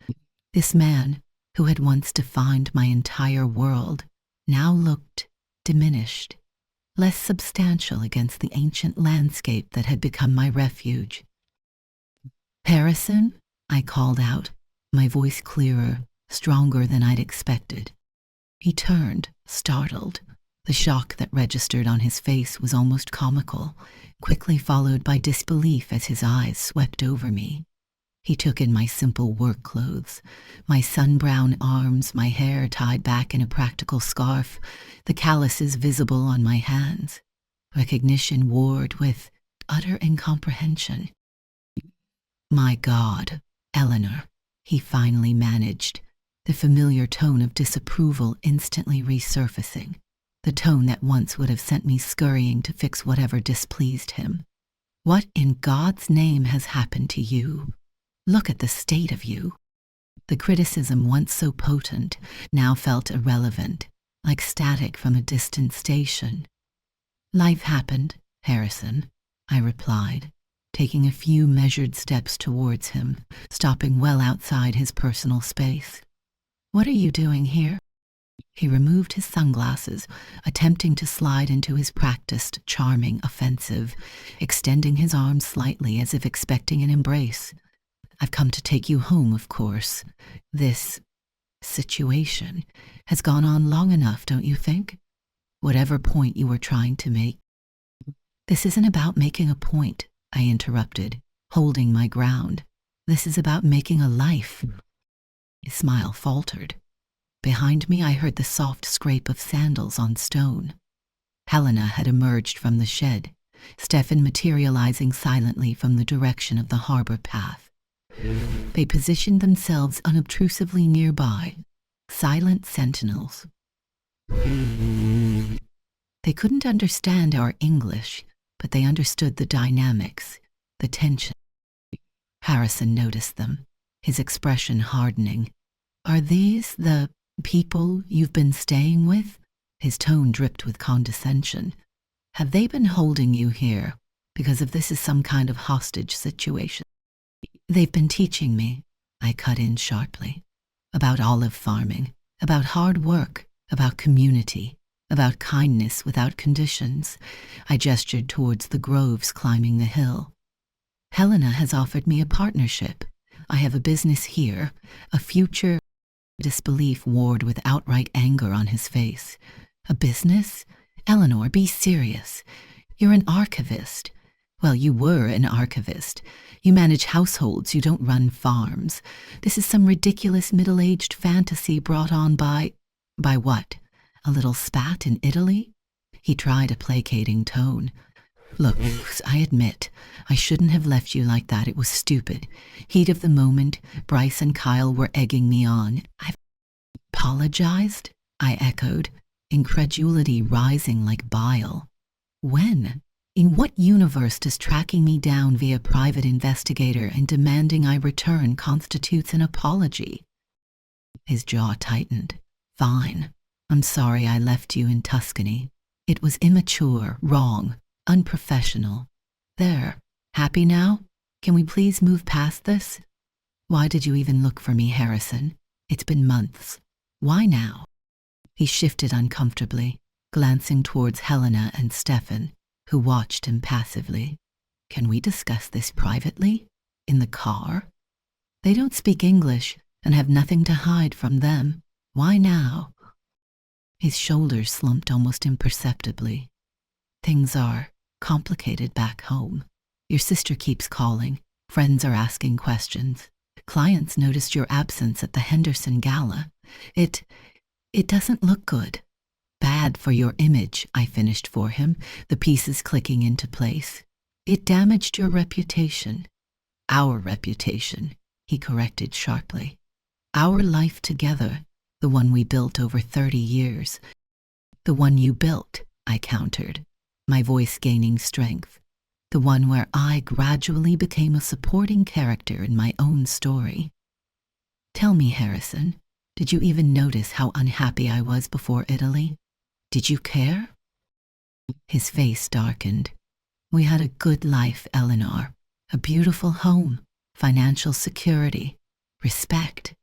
This man, who had once defined my entire world, now looked diminished, less substantial against the ancient landscape that had become my refuge. "Harrison?" I called out, my voice clearer, stronger than I'd expected. He turned, startled. The shock that registered on his face was almost comical, quickly followed by disbelief as his eyes swept over me. He took in my simple work clothes, my sun-brown arms, my hair tied back in a practical scarf, the calluses visible on my hands. Recognition warred with utter incomprehension. "My God, Eleanor," he finally managed, the familiar tone of disapproval instantly resurfacing, the tone that once would have sent me scurrying to fix whatever displeased him. "What in God's name has happened to you? Look at the state of you." The criticism, once so potent, now felt irrelevant, like static from a distant station. "Life happened, Harrison," I replied, taking a few measured steps towards him, stopping well outside his personal space. "What are you doing here?" He removed his sunglasses, attempting to slide into his practiced, charming offensive, extending his arms slightly as if expecting an embrace. "I've come to take you home, of course. This situation has gone on long enough, don't you think? Whatever point you were trying to make." "This isn't about making a point," I interrupted, holding my ground. "This is about making a life." His smile faltered. Behind me, I heard the soft scrape of sandals on stone. Helena had emerged from the shed, Stefan materializing silently from the direction of the harbor path. They positioned themselves unobtrusively nearby, silent sentinels. They couldn't understand our English, but they understood the dynamics, the tension. Harrison noticed them, his expression hardening. "Are these the people you've been staying with?" His tone dripped with condescension. "Have they been holding you here because if this is some kind of hostage situation?" "They've been teaching me," I cut in sharply, "about olive farming, about hard work, about community, about kindness without conditions." I gestured towards the groves climbing the hill. "Helena has offered me a partnership. I have a business here, a future—" Disbelief warred with outright anger on his face. "A business? Eleanor, be serious. You're an archivist. Well, you were an archivist. You manage households, you don't run farms. This is some ridiculous middle-aged fantasy brought on by— By what? A little spat in Italy?" He tried a placating tone. "Look, I admit, I shouldn't have left you like that. It was stupid. Heat of the moment, Bryce and Kyle were egging me on." "I've apologized?" I echoed, incredulity rising like bile. "When? In what universe does tracking me down via private investigator and demanding I return constitutes an apology?" His jaw tightened. "Fine. I'm sorry I left you in Tuscany. It was immature, wrong, unprofessional. There, happy now? Can we please move past this? Why did you even look for me, Harrison? It's been months. Why now?" He shifted uncomfortably, glancing towards Helena and Stefan, who watched him passively. "Can we discuss this privately? In the car? They don't speak English and have nothing to hide from them. Why now?" His shoulders slumped almost imperceptibly. "Things are complicated back home. Your sister keeps calling. Friends are asking questions. Clients noticed your absence at the Henderson Gala. It doesn't look good. Bad for your image," I finished for him, the pieces clicking into place. "It damaged your reputation." "Our reputation," he corrected sharply. "Our life together, the one we built over 30 years. "The one you built," I countered, my voice gaining strength. "The one where I gradually became a supporting character in my own story. Tell me, Harrison, did you even notice how unhappy I was before Italy? Did you care?" His face darkened. "We had a good life, Eleanor. A beautiful home, financial security, respect.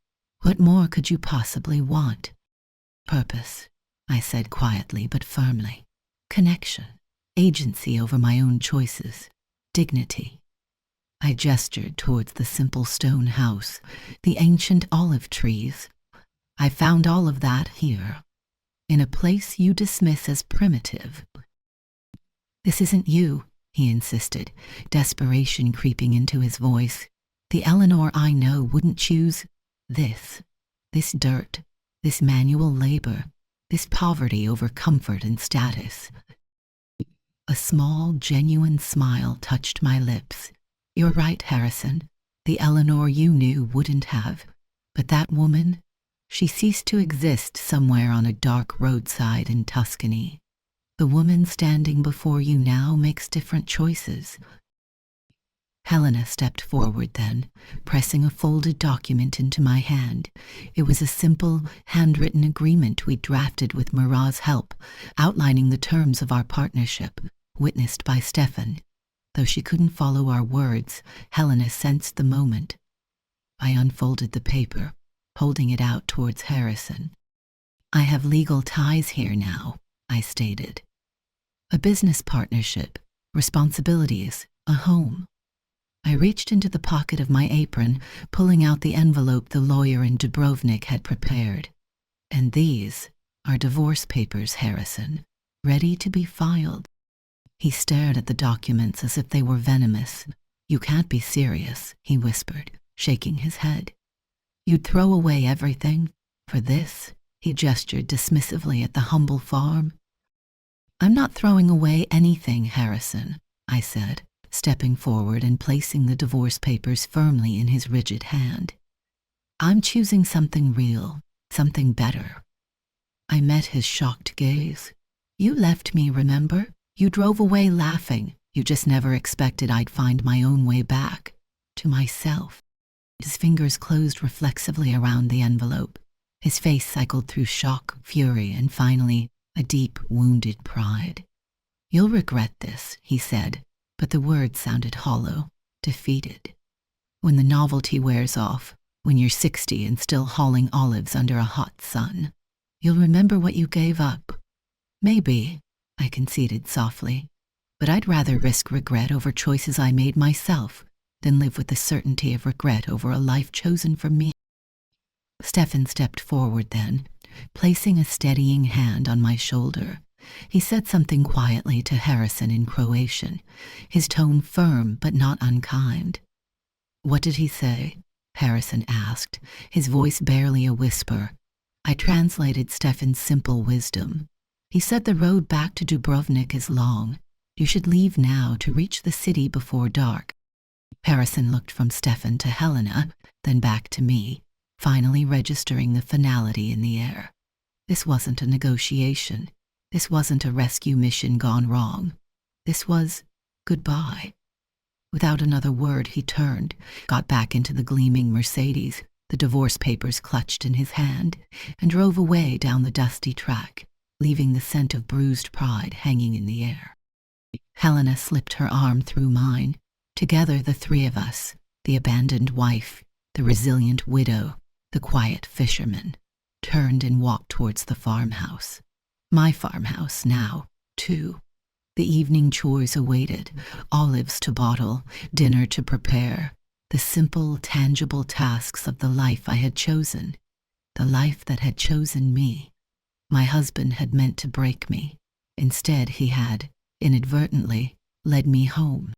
What more could you possibly want?" "Purpose," I said quietly but firmly. "Connection, agency over my own choices, dignity." I gestured towards the simple stone house, the ancient olive trees. "I found all of that here, in a place you dismiss as primitive." "This isn't you," he insisted, desperation creeping into his voice. "The Eleanor I know wouldn't choose this dirt, this manual labor, this poverty over comfort and status." A small, genuine smile touched my lips. "You're right, Harrison. The Eleanor you knew wouldn't have. But that woman, she ceased to exist somewhere on a dark roadside in Tuscany. The woman standing before you now makes different choices." Helena stepped forward then, pressing a folded document into my hand. It was a simple, handwritten agreement we'd drafted with Murat's help, outlining the terms of our partnership, witnessed by Stefan. Though she couldn't follow our words, Helena sensed the moment. I unfolded the paper, holding it out towards Harrison. "I have legal ties here now," I stated. "A business partnership, responsibilities, a home." I reached into the pocket of my apron, pulling out the envelope the lawyer in Dubrovnik had prepared. "And these are divorce papers, Harrison, ready to be filed." He stared at the documents as if they were venomous. "You can't be serious," he whispered, shaking his head. "You'd throw away everything for this?" He gestured dismissively at the humble farm. "I'm not throwing away anything, Harrison," I said, stepping forward and placing the divorce papers firmly in his rigid hand. "I'm choosing something real, something better." I met his shocked gaze. "You left me, remember? You drove away laughing. You just never expected I'd find my own way back. To myself." His fingers closed reflexively around the envelope. His face cycled through shock, fury, and finally, a deep, wounded pride. "You'll regret this," he said, but the words sounded hollow, defeated. "When the novelty wears off, when you're 60 and still hauling olives under a hot sun, you'll remember what you gave up." "Maybe," I conceded softly, "but I'd rather risk regret over choices I made myself than live with the certainty of regret over a life chosen for me." Stefan stepped forward then, placing a steadying hand on my shoulder. He said something quietly to Harrison in Croatian, his tone firm but not unkind. "What did he say?" Harrison asked, his voice barely a whisper. I translated Stefan's simple wisdom. "He said the road back to Dubrovnik is long. You should leave now to reach the city before dark." Harrison looked from Stefan to Helena, then back to me, finally registering the finality in the air. This wasn't a negotiation. This wasn't a rescue mission gone wrong. This was goodbye. Without another word, he turned, got back into the gleaming Mercedes, the divorce papers clutched in his hand, and drove away down the dusty track, leaving the scent of bruised pride hanging in the air. Helena slipped her arm through mine. Together, the three of us, the abandoned wife, the resilient widow, the quiet fisherman, turned and walked towards the farmhouse. My farmhouse now, too. The evening chores awaited, olives to bottle, dinner to prepare, the simple, tangible tasks of the life I had chosen, the life that had chosen me. My husband had meant to break me. Instead, he had, inadvertently, led me home.